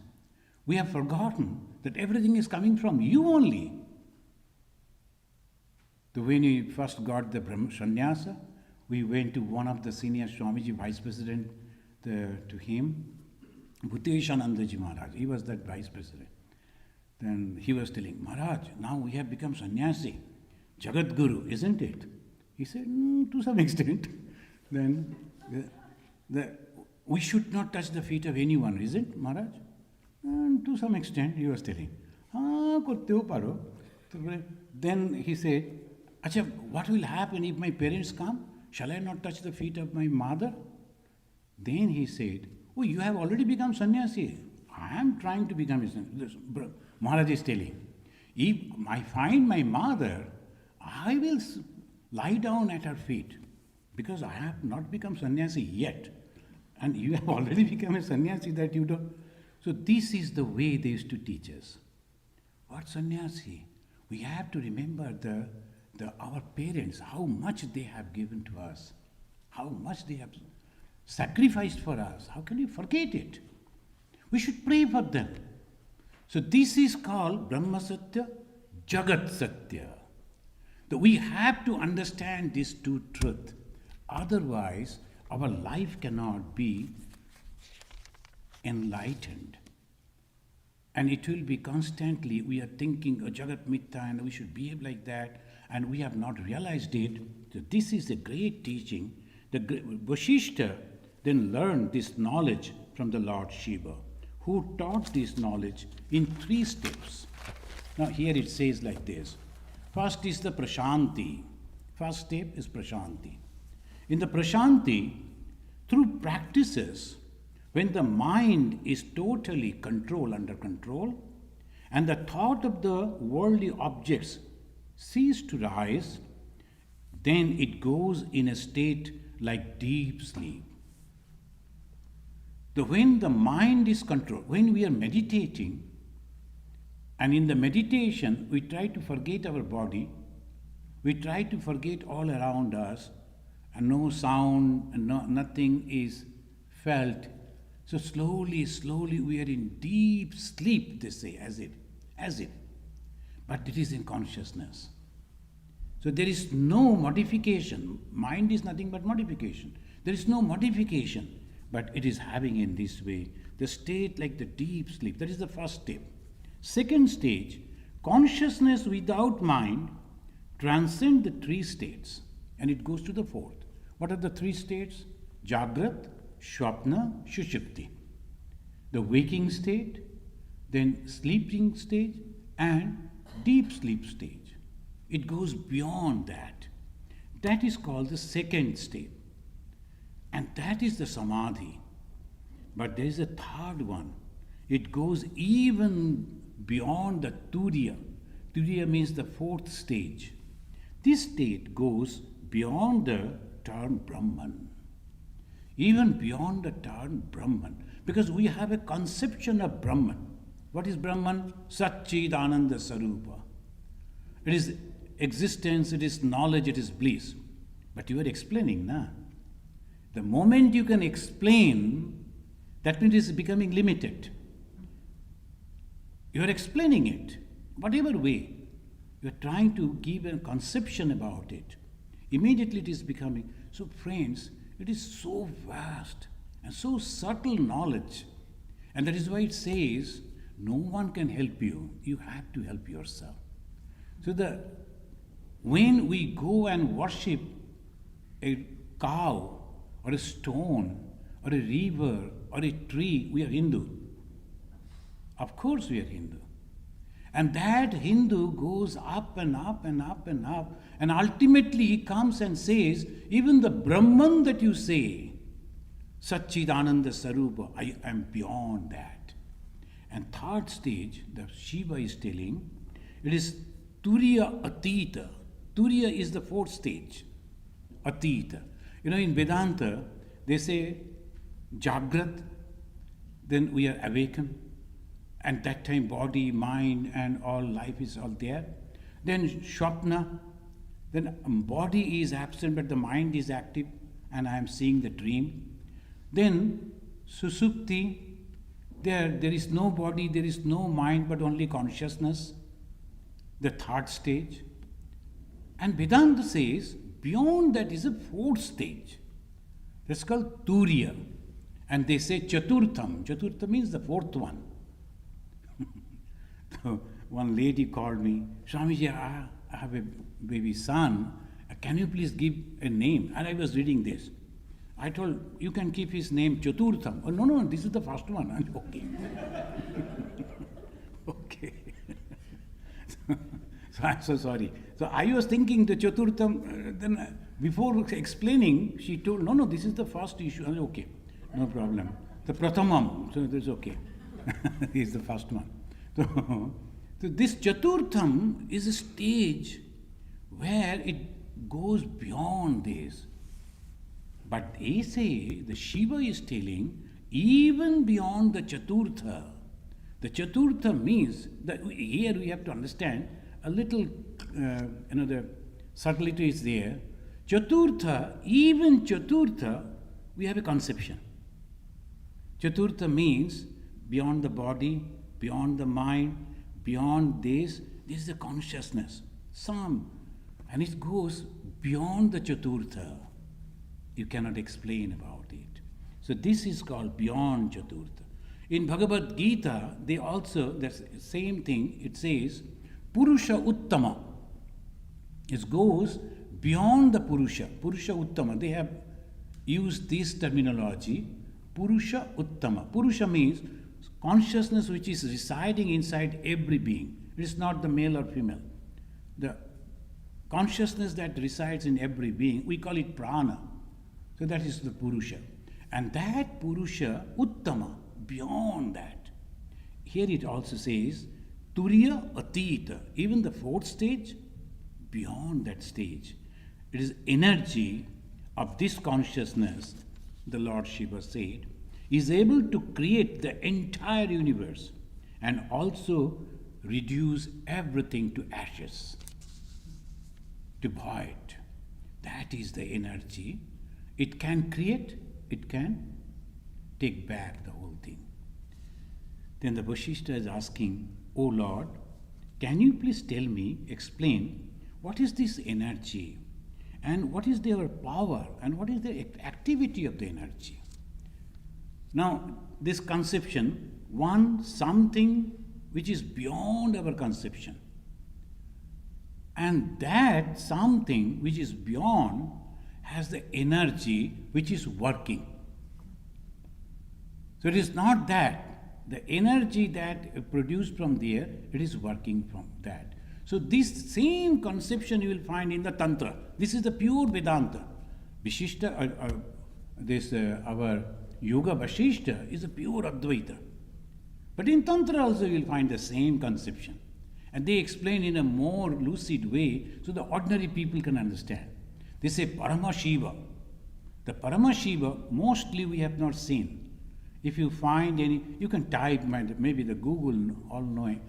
we have forgotten that everything is coming from you only. So when we first got the sannyasa, we went to one of the senior Swamiji, vice president, to him, Bhuteshanandaji Maharaj. He was that vice president. Then he was telling, Maharaj, now we have become sannyasi, Jagat Guru, isn't it? He said, to some extent. Then we should not touch the feet of anyone, isn't Maharaj? And to some extent, he was telling, korte ho paro. Then he said, Acha, what will happen if my parents come? Shall I not touch the feet of my mother? Then he said, oh, you have already become sannyasi. I am trying to become a sannyasi. Maharaj is telling, if I find my mother, I will lie down at her feet, because I have not become sannyasi yet. And you have already become a sannyasi that you don't. So this is the way they used to teach us. What sannyasi? We have to remember our parents, how much they have given to us, how much they have sacrificed for us. How can we forget it? We should pray for them. So this is called Brahma Satya, Jagat Satya. That we have to understand these two truths. Otherwise, our life cannot be enlightened. And it will be constantly, we are thinking, Jagat Mithya, and we should behave like that, and we have not realized it. So this is a great teaching. The Vasistha then learned this knowledge from the Lord Shiva, who taught this knowledge in 3 steps. Now here it says like this. First is the Prashanti. First step is Prashanti. In the Prashanti, through practices, when the mind is totally under control, and the thought of the worldly objects cease to rise, then it goes in a state like deep sleep. When the mind is controlled, when we are meditating, and in the meditation we try to forget our body, we try to forget all around us, and no sound, and nothing is felt. So slowly we are in deep sleep, they say, as if. But it is in consciousness. So there is no modification. Mind is nothing but modification. There is no modification, but it is having in this way the state like the deep sleep. That is the first step. Second stage, consciousness without mind transcends the 3 states, and it goes to the 4th. What are the 3 states? Jagrat, Swapna, Sushupti. The waking state, then sleeping stage, and deep sleep stage. It goes beyond that. That is called the 2nd state. And that is the Samadhi. But there is a 3rd one. It goes even beyond the Turiya. Turiya means the 4th stage. This state goes beyond the term Brahman. Even beyond the term Brahman. Because we have a conception of Brahman. What is Brahman? Satchidananda Sarupa. It is existence, it is knowledge, it is bliss. But you are explaining, na? The moment you can explain, that means it is becoming limited. You are explaining it, whatever way. You are trying to give a conception about it. Immediately it is becoming. So friends, it is so vast and so subtle knowledge. And that is why it says, no one can help you. You have to help yourself. So when we go and worship a cow or a stone or a river or a tree, we are Hindu. Of course we are Hindu. And that Hindu goes up and up and up and up, and ultimately he comes and says, even the Brahman that you say, Satchidananda Sarupa, I am beyond that. And 3rd stage, the Shiva is telling, it is Turiya Atita. Turiya is the 4th stage, Atita. In Vedanta, they say Jagrat, then we are awakened, and that time body, mind, and all life is all there. Then Swapna, then body is absent, but the mind is active, and I am seeing the dream. Then Susupti, there is no body, there is no mind, but only consciousness, the 3rd stage. And Vedanta says, beyond that is a 4th stage. That's called Turiya. And they say Chaturtham. Chaturtham means the 4th one. So one lady called me, Swamiji, I have a baby son. Can you please give a name? And I was reading this. I told, you can keep his name Chaturtham. Oh, no, this is the first one. Okay. Okay. So I'm so sorry. So I was thinking the Chaturtham, then before explaining, she told, no, this is the first issue. I said, okay, no problem. The Prathamam, so that's okay. He's the first one. So this Chaturtham is a stage where it goes beyond this. But they say, the Shiva is telling, even beyond the Chaturtha. The Chaturtha means, that here we have to understand, a little, the subtlety is there. Chaturtha, even Chaturtha, we have a conception. Chaturtha means beyond the body, beyond the mind, beyond this is the consciousness. And it goes beyond the Chaturtha. You cannot explain about it. So this is called beyond Chaturtha. In Bhagavad Gita, they also, the same thing, it says, Purusha Uttama. It goes beyond the Purusha. Purusha Uttama. They have used this terminology, Purusha Uttama. Purusha means consciousness which is residing inside every being. It is not the male or female. The consciousness that resides in every being, we call it prana. So that is the Purusha. And that Purusha, Uttama, beyond that. Here it also says, Turiya Atita, even the fourth stage, beyond that stage. It is energy of this consciousness, the Lord Shiva said, is able to create the entire universe and also reduce everything to ashes, to void. That is the energy. It can create, it can take back the whole thing. Then the Vasistha is asking, O Lord, can you please tell me, explain, what is this energy? And what is their power? And what is the activity of the energy? Now, this conception, something which is beyond our conception. And that something which is beyond has the energy which is working. So it is not that. The energy that produced from there, it is working from that. So this same conception you will find in the Tantra. This is the pure Vedanta. Vishishta, our Yoga Vasistha is a pure Advaita. But in Tantra also you will find the same conception. And they explain in a more lucid way so the ordinary people can understand. They say Paramashiva. The Paramashiva, mostly we have not seen. If you find any, you can type, maybe the Google, all-knowing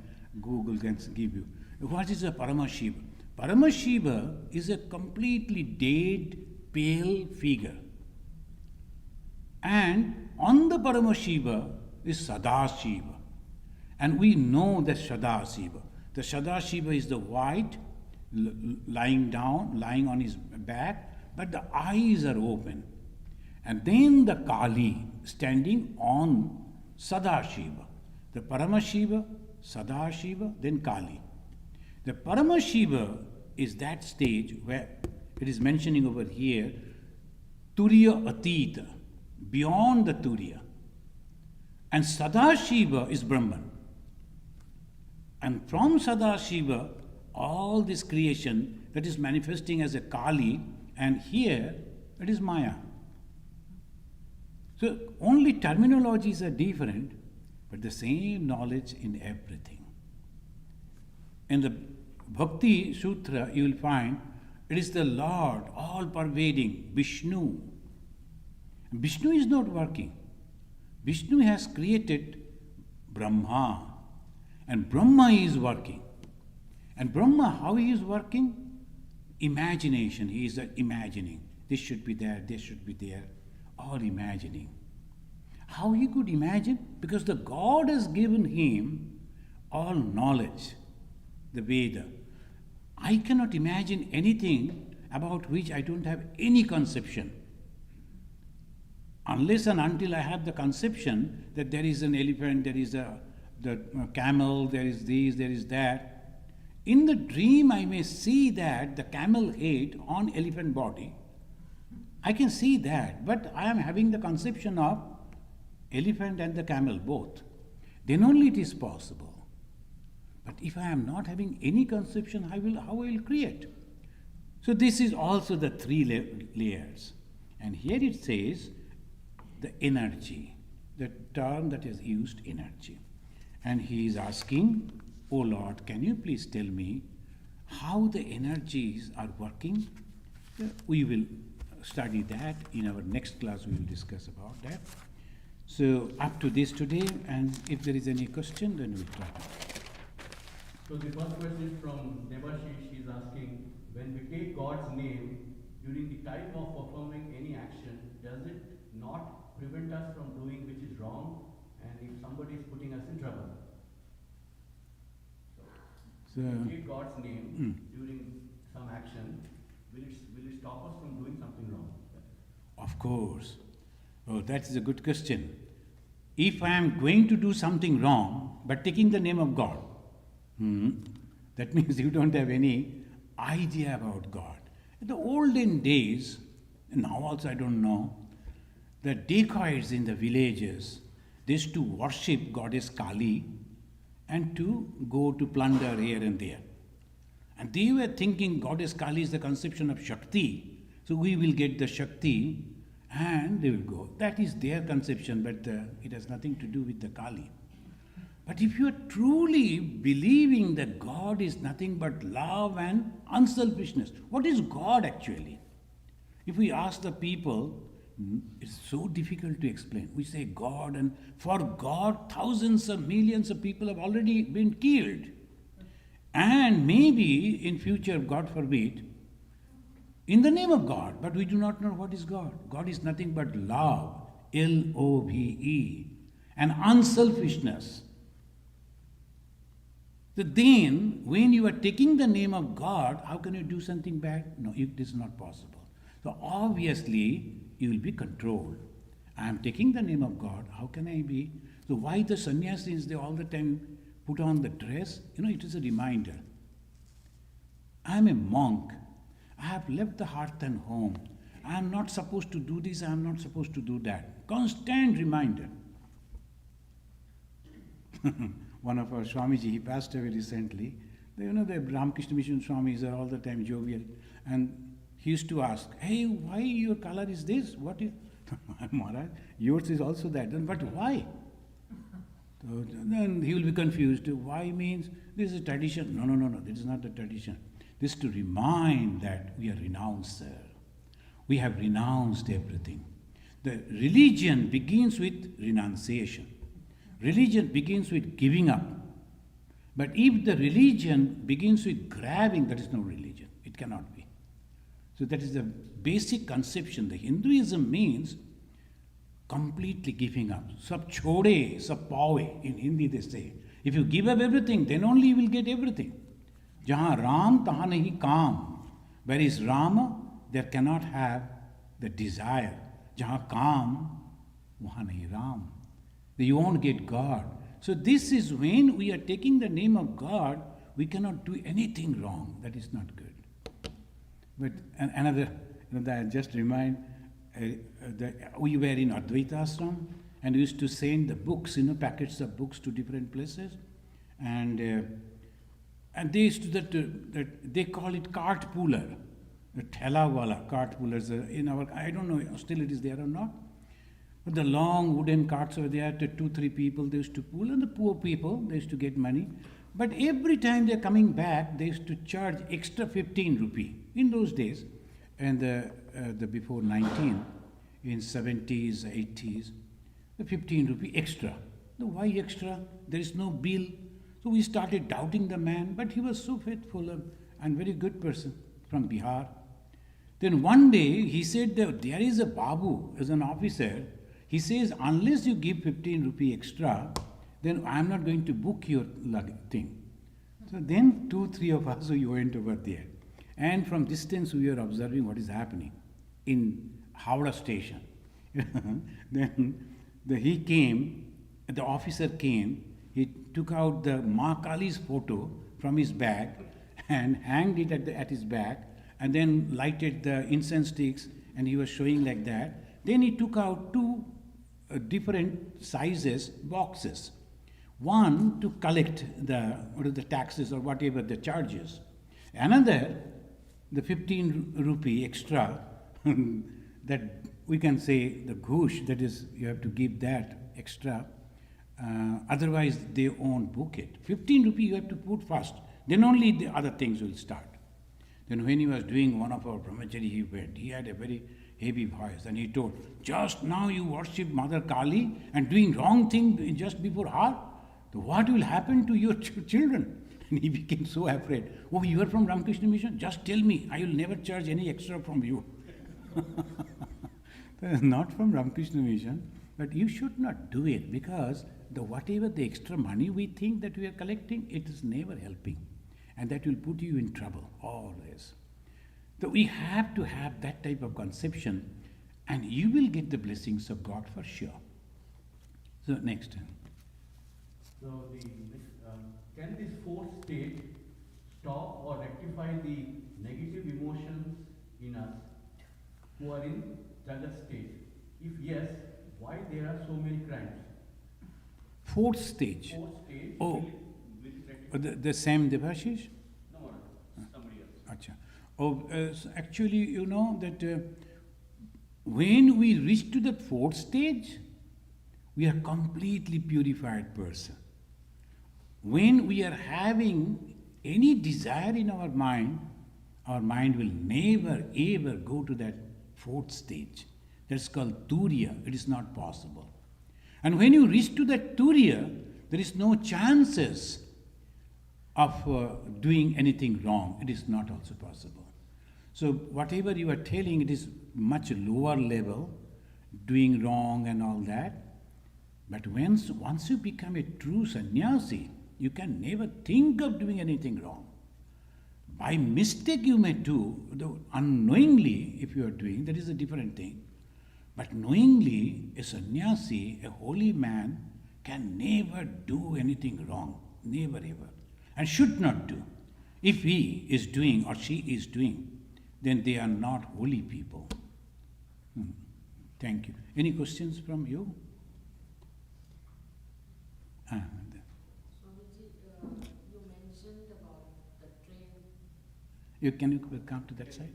Google can give you. What is a Paramashiva? Paramashiva is a completely dead, pale figure. And on the Paramashiva is Sadashiva. And we know that Sadashiva. The Sadashiva is the white, lying down, lying on his back, but the eyes are open. And then the Kali standing on Sadashiva. The Paramashiva, Sadashiva, then Kali. The Paramashiva is that stage where it is mentioning over here, Turiya Atita, beyond the Turiya. And Sadashiva is Brahman. And from Sadashiva, all this creation that is manifesting as a Kali, and here it is Maya. So only terminologies are different, but the same knowledge in everything. In the Bhakti Sutra, you will find it is the Lord, all-pervading, Vishnu. Vishnu is not working. Vishnu has created Brahma, and Brahma is working. And Brahma, how he is working? Imagination. He is imagining. This should be there, this should be there. All imagining. How he could imagine? Because the God has given him all knowledge, the Veda. I cannot imagine anything about which I don't have any conception. Unless and until I have the conception that there is an elephant, there is the camel, there is this, there is that. In the dream I may see that the camel head on elephant body, I can see that, but I am having the conception of elephant and the camel both. Then only it is possible. But if I am not having any conception, how I will create? So this is also the three layers. And here it says the energy, the term that is used, energy. And he is asking, "Oh Lord, can you please tell me how the energies are working?" We will study that. In our next class we will discuss about that. So up to this today, and if there is any question, then we'll try to. So the first question is from Devashish. She is asking, when we take God's name during the time of performing any action, does it not prevent us from doing which is wrong, and if somebody is putting us in trouble? So when we take God's name during some action, will it stop us from doing something wrong? Of course. Oh, that is a good question. If I am going to do something wrong, but taking the name of God, that means you don't have any idea about God. In the olden days, and now also I don't know, the dacoits in the villages, they used to worship goddess Kali and to go to plunder here and there. And they were thinking goddess Kali is the conception of Shakti, so we will get the Shakti and they will go. That is their conception, but it has nothing to do with the Kali. But if you are truly believing that God is nothing but love and unselfishness, what is God actually? If we ask the people, it's so difficult to explain. We say God, and for God, thousands of millions of people have already been killed. And maybe in future, God forbid, in the name of God, but we do not know what is God. God is nothing but love, Love, and unselfishness. So then, when you are taking the name of God, how can you do something bad? No, it is not possible. So obviously, you will be controlled. I am taking the name of God, how can I be? So why the sannyasis, they all the time put on the dress? It is a reminder. I am a monk. I have left the hearth and home. I am not supposed to do this, I am not supposed to do that. Constant reminder. One of our Swamiji, he passed away recently. The Ramakrishna Mission Swamis are all the time jovial. And he used to ask, "Hey, why your color is this? What is..." "Maharaj, yours is also that." "But why?" So then he will be confused. Why means this is a tradition. No, this is not a tradition. This is to remind that we are renouncer. We have renounced everything. The religion begins with renunciation. Religion begins with giving up. But if the religion begins with grabbing, that is no religion. It cannot be. So that is the basic conception. The Hinduism means completely giving up. Sab chode, sab pawe. In Hindi they say. If you give up everything, then only you will get everything. Jahan Ram, tahan nahi kaam. Where is Rama, there cannot have the desire. Jahan kaam, wahan nahi Ram. You won't get God. So this is when we are taking the name of God, we cannot do anything wrong. That is not good. But another, I just remind, we were in Advaita Ashram and we used to send the books, packets of books to different places. And they used to, they call it cart pooler. The thela wala cart pullers. I don't know, still it is there or not. But the long wooden carts were there, 2-3 people they used to pull, and the poor people, they used to get money. But every time they're coming back, they used to charge extra 15 rupee. In those days, and the before 19, in 70s, 80s, the 15 rupee extra. So why extra? There is no bill. So we started doubting the man, but he was so faithful and very good person from Bihar. Then one day he said that there is a Babu as an officer. He says, unless you give 15 rupee extra, then I am not going to book your thing. So then 2-3 of us, we went over there. And from distance we were observing what is happening in Howrah station. Then he came, the officer came, he took out the Ma Kali's photo from his bag and hanged it at his back, and then lighted the incense sticks and he was showing like that. Then he took out two different sizes boxes. One to collect the taxes or whatever the charges. Another, the 15 rupee extra that we can say the goosh, that is, you have to give that extra. Otherwise, they won't book it. 15 rupee you have to put first. Then only the other things will start. Then when he was doing one of our brahmachari event, he had a very heavy voice and he told, just now you worship Mother Kali and doing wrong thing just before her. So what will happen to your children? And he became so afraid. Oh, you are from Ramakrishna Mission? Just tell me. I will never charge any extra from you. Not from Ramakrishna Mission, but you should not do it because whatever the extra money we think that we are collecting, it is never helping. And that will put you in trouble, always. So we have to have that type of conception and you will get the blessings of God for sure. So next. So can this fourth state stop or rectify the negative emotions in us who are in Jagat state? If yes, why there are so many crimes? Fourth stage. Fourth stage. Oh, will rectify. the same Devashish? No, somebody else. Acha. Oh, actually, you know that when we reach to the fourth stage, we are completely purified person. When we are having any desire in our mind will never ever go to that fourth stage. That's called Turiya. It is not possible. And when you reach to that Turiya, there is no chances of doing anything wrong. It is not also possible. So whatever you are telling, it is much lower level, doing wrong and all that. But once you become a true sannyasi, you can never think of doing anything wrong. By mistake you may do, though unknowingly if you are doing, that is a different thing. But knowingly, a sannyasi, a holy man, can never do anything wrong, never ever, and should not do. If he is doing or she is doing, then they are not holy people. Thank you. Any questions from you? You mentioned about the train. Can you come to that side?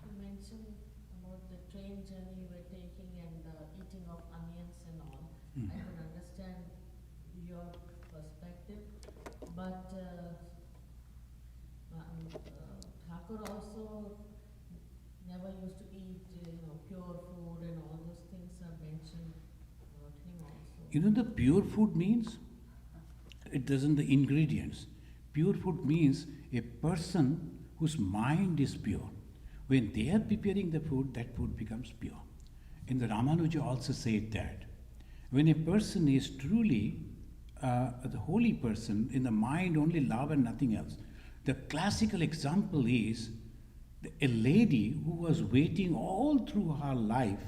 You mentioned about the train journey you were taking and the eating of onions and all. I could understand your perspective, but Thakur also never used to eat, pure food and all those things are mentioned about him also. You know the pure food means? It doesn't the ingredients. Pure food means a person whose mind is pure. When they are preparing the food, that food becomes pure. And the Ramanuja also said that when a person is truly the holy person, in the mind only love and nothing else. The classical example is a lady who was waiting all through her life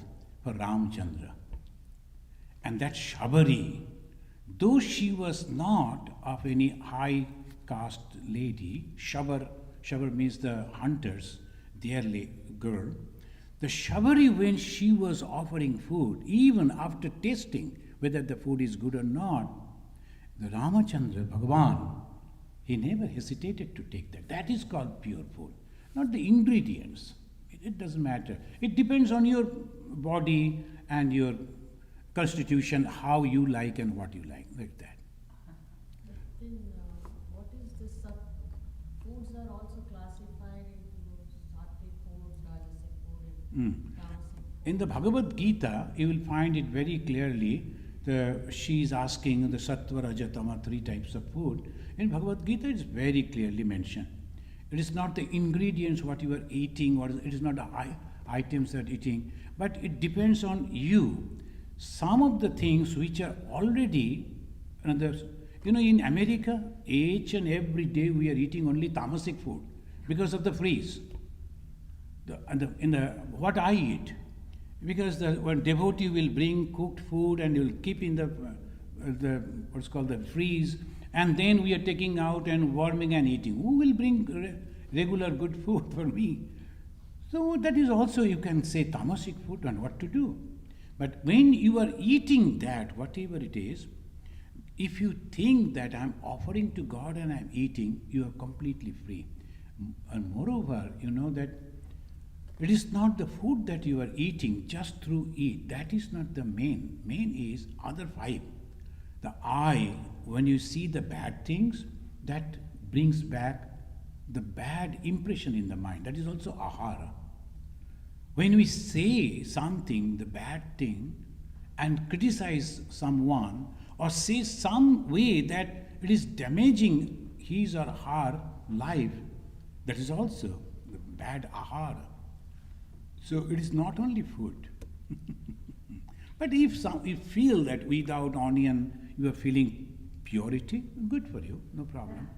for Ramchandra. And that Shabari, though she was not of any high caste lady, Shabar means the hunters, their girl, the Shabari, when she was offering food, even after tasting whether the food is good or not, the Ramachandra, Bhagavan, he never hesitated to take that. That is called pure food. Not the ingredients. It doesn't matter. It depends on your body and your constitution, how you like and what you like that. Then what is this foods are also classified into sattvic food, rajasic food, and tamasic food. In the Bhagavad Gita, you will find it very clearly. She is asking the Sattva, Raja, Tama, 3 types of food. In Bhagavad Gita, it's very clearly mentioned. It is not the ingredients what you are eating, it is not the items that eating, but it depends on you. Some of the things which are already, in America, each and every day we are eating only tamasic food because of the freeze. What I eat, because one devotee will bring cooked food and he will keep in the what's called the freeze, and then we are taking out and warming and eating. Who will bring regular good food for me? So that is also, you can say, tamasic food and what to do. But when you are eating that, whatever it is, if you think that I'm offering to God and I'm eating, you are completely free. And moreover, you know that it is not the food that you are eating just through eat. That is not the main. Main is other five. The eye, when you see the bad things, that brings back the bad impression in the mind. That is also ahara. When we say something, the bad thing, and criticize someone, or say some way that it is damaging his or her life, that is also the bad ahara. So it is not only food. But if you feel that without onion you are feeling purity, good for you, no problem.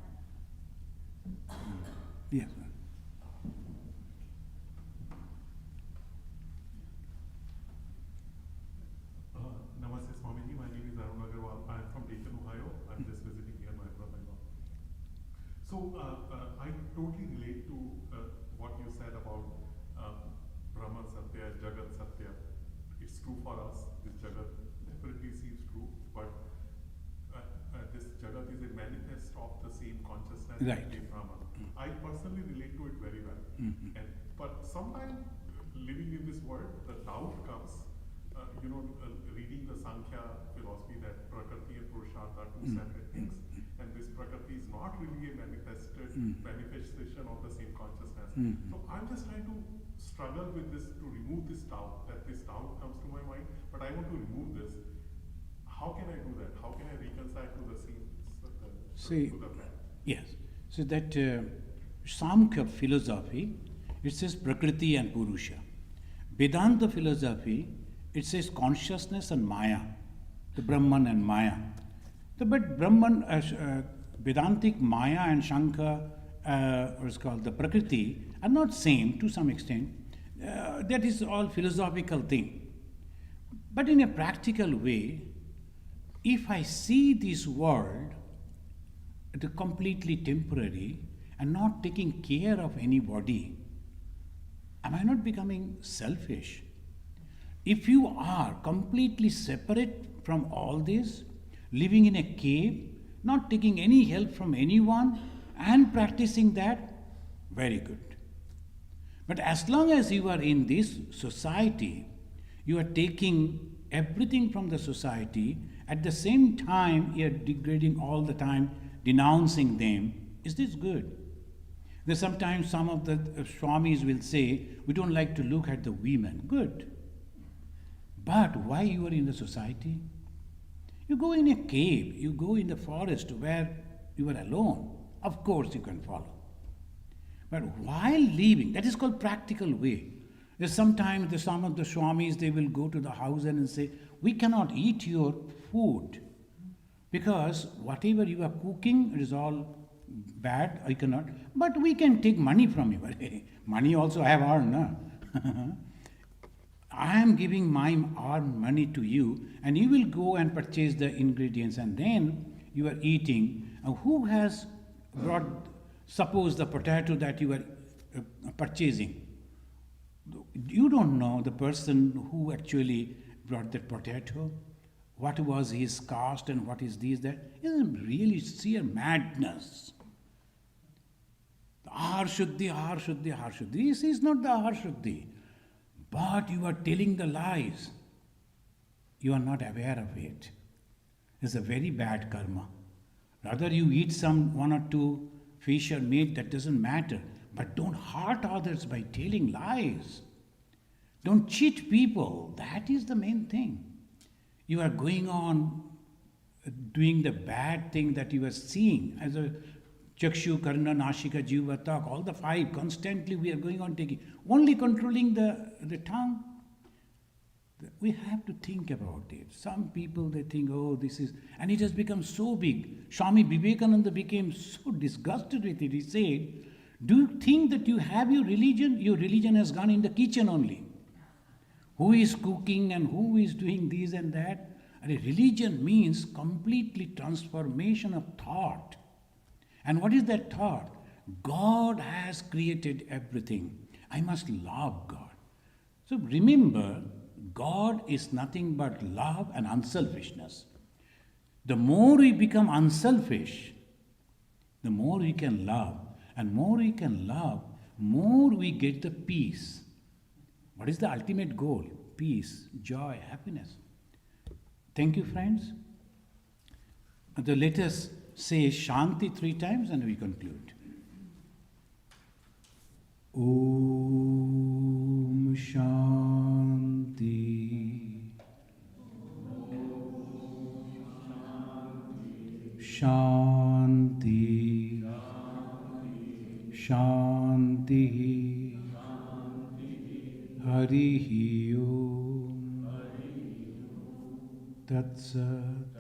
Yes, ma'am. Namaste, Swamiji. My name is Arun Agarwal. I am from Dayton, Ohio. I'm just visiting here, my brother-in-law. So I totally relate to what you said about Brahman Satya, Jagat Satya. It's true for us. This Jagat definitely seems true, but this Jagat is a manifest of the same consciousness Right. that came Brahman. I personally relate to it very well. But sometimes living in this world, the doubt comes. Reading the Sankhya philosophy that Prakriti and Purushartha are two separate things, and this Prakriti is not really a manifestation of the same consciousness. So I'm just trying to struggle with this to remove this doubt, that this doubt comes to my mind, but I want to remove this. How can I do that? How can I reconcile to the same, See, to the bad? yes. So that Samkhya philosophy, it says Prakriti and Purusha. Vedanta philosophy, it says consciousness and Maya, the Brahman and Maya. But Brahman, Vedantic Maya and Shankha, what's called the Prakriti, are not same to some extent. That is all philosophical thing. But in a practical way, if I see this world as completely temporary and not taking care of anybody, am I not becoming selfish? If you are completely separate from all this, living in a cave, not taking any help from anyone, and practicing that, very good. But as long as you are in this society, you are taking everything from the society, at the same time you are degrading all the time, denouncing them. Is this good? There's sometimes some of the Swamis will say, we don't like to look at the women. Good. But why you are in the society? You go in a cave, you go in the forest where you are alone. Of course you can follow. But while leaving, that is called practical way. There's sometimes some of the Swamis, they will go to the house and say, we cannot eat your food because whatever you are cooking, it is all bad, I cannot. But we can take money from you. Money also I have earned. No? I am giving my earned money to you, and you will go and purchase the ingredients, and then you are eating. Who has brought, suppose the potato that you are purchasing? You don't know the person who actually brought that potato, what was his caste and what is this, that. It is really sheer madness. The Aharshuddhi, Aharshuddhi, Aharshuddhi. This is not the Aharshuddhi. But you are telling the lies. You are not aware of it. It's a very bad karma. Rather you eat some one or two fish or meat, that doesn't matter. But don't hurt others by telling lies. Don't cheat people. That is the main thing. You are going on doing the bad thing that you are seeing as a Chakshu, Karna, Nashika, Jiva, Tak, all the five, constantly we are going on taking, only controlling the tongue. We have to think about it. Some people, they think, oh, this is, and it has become so big. Swami Vivekananda became so disgusted with it. He said, do you think that you have your religion? Your religion has gone in the kitchen only. Who is cooking and who is doing this and that? And a religion means completely transformation of thought. And what is that thought? God has created everything. I must love God. So remember, God is nothing but love and unselfishness. The more we become unselfish, the more we can love. And more we can love, more we get the peace. What is the ultimate goal? Peace, joy, happiness. Thank you, friends. Let us say Shanti 3 times and we conclude. Om Shanti. Shanti. Shanti. Harihi Om. Tat Sat.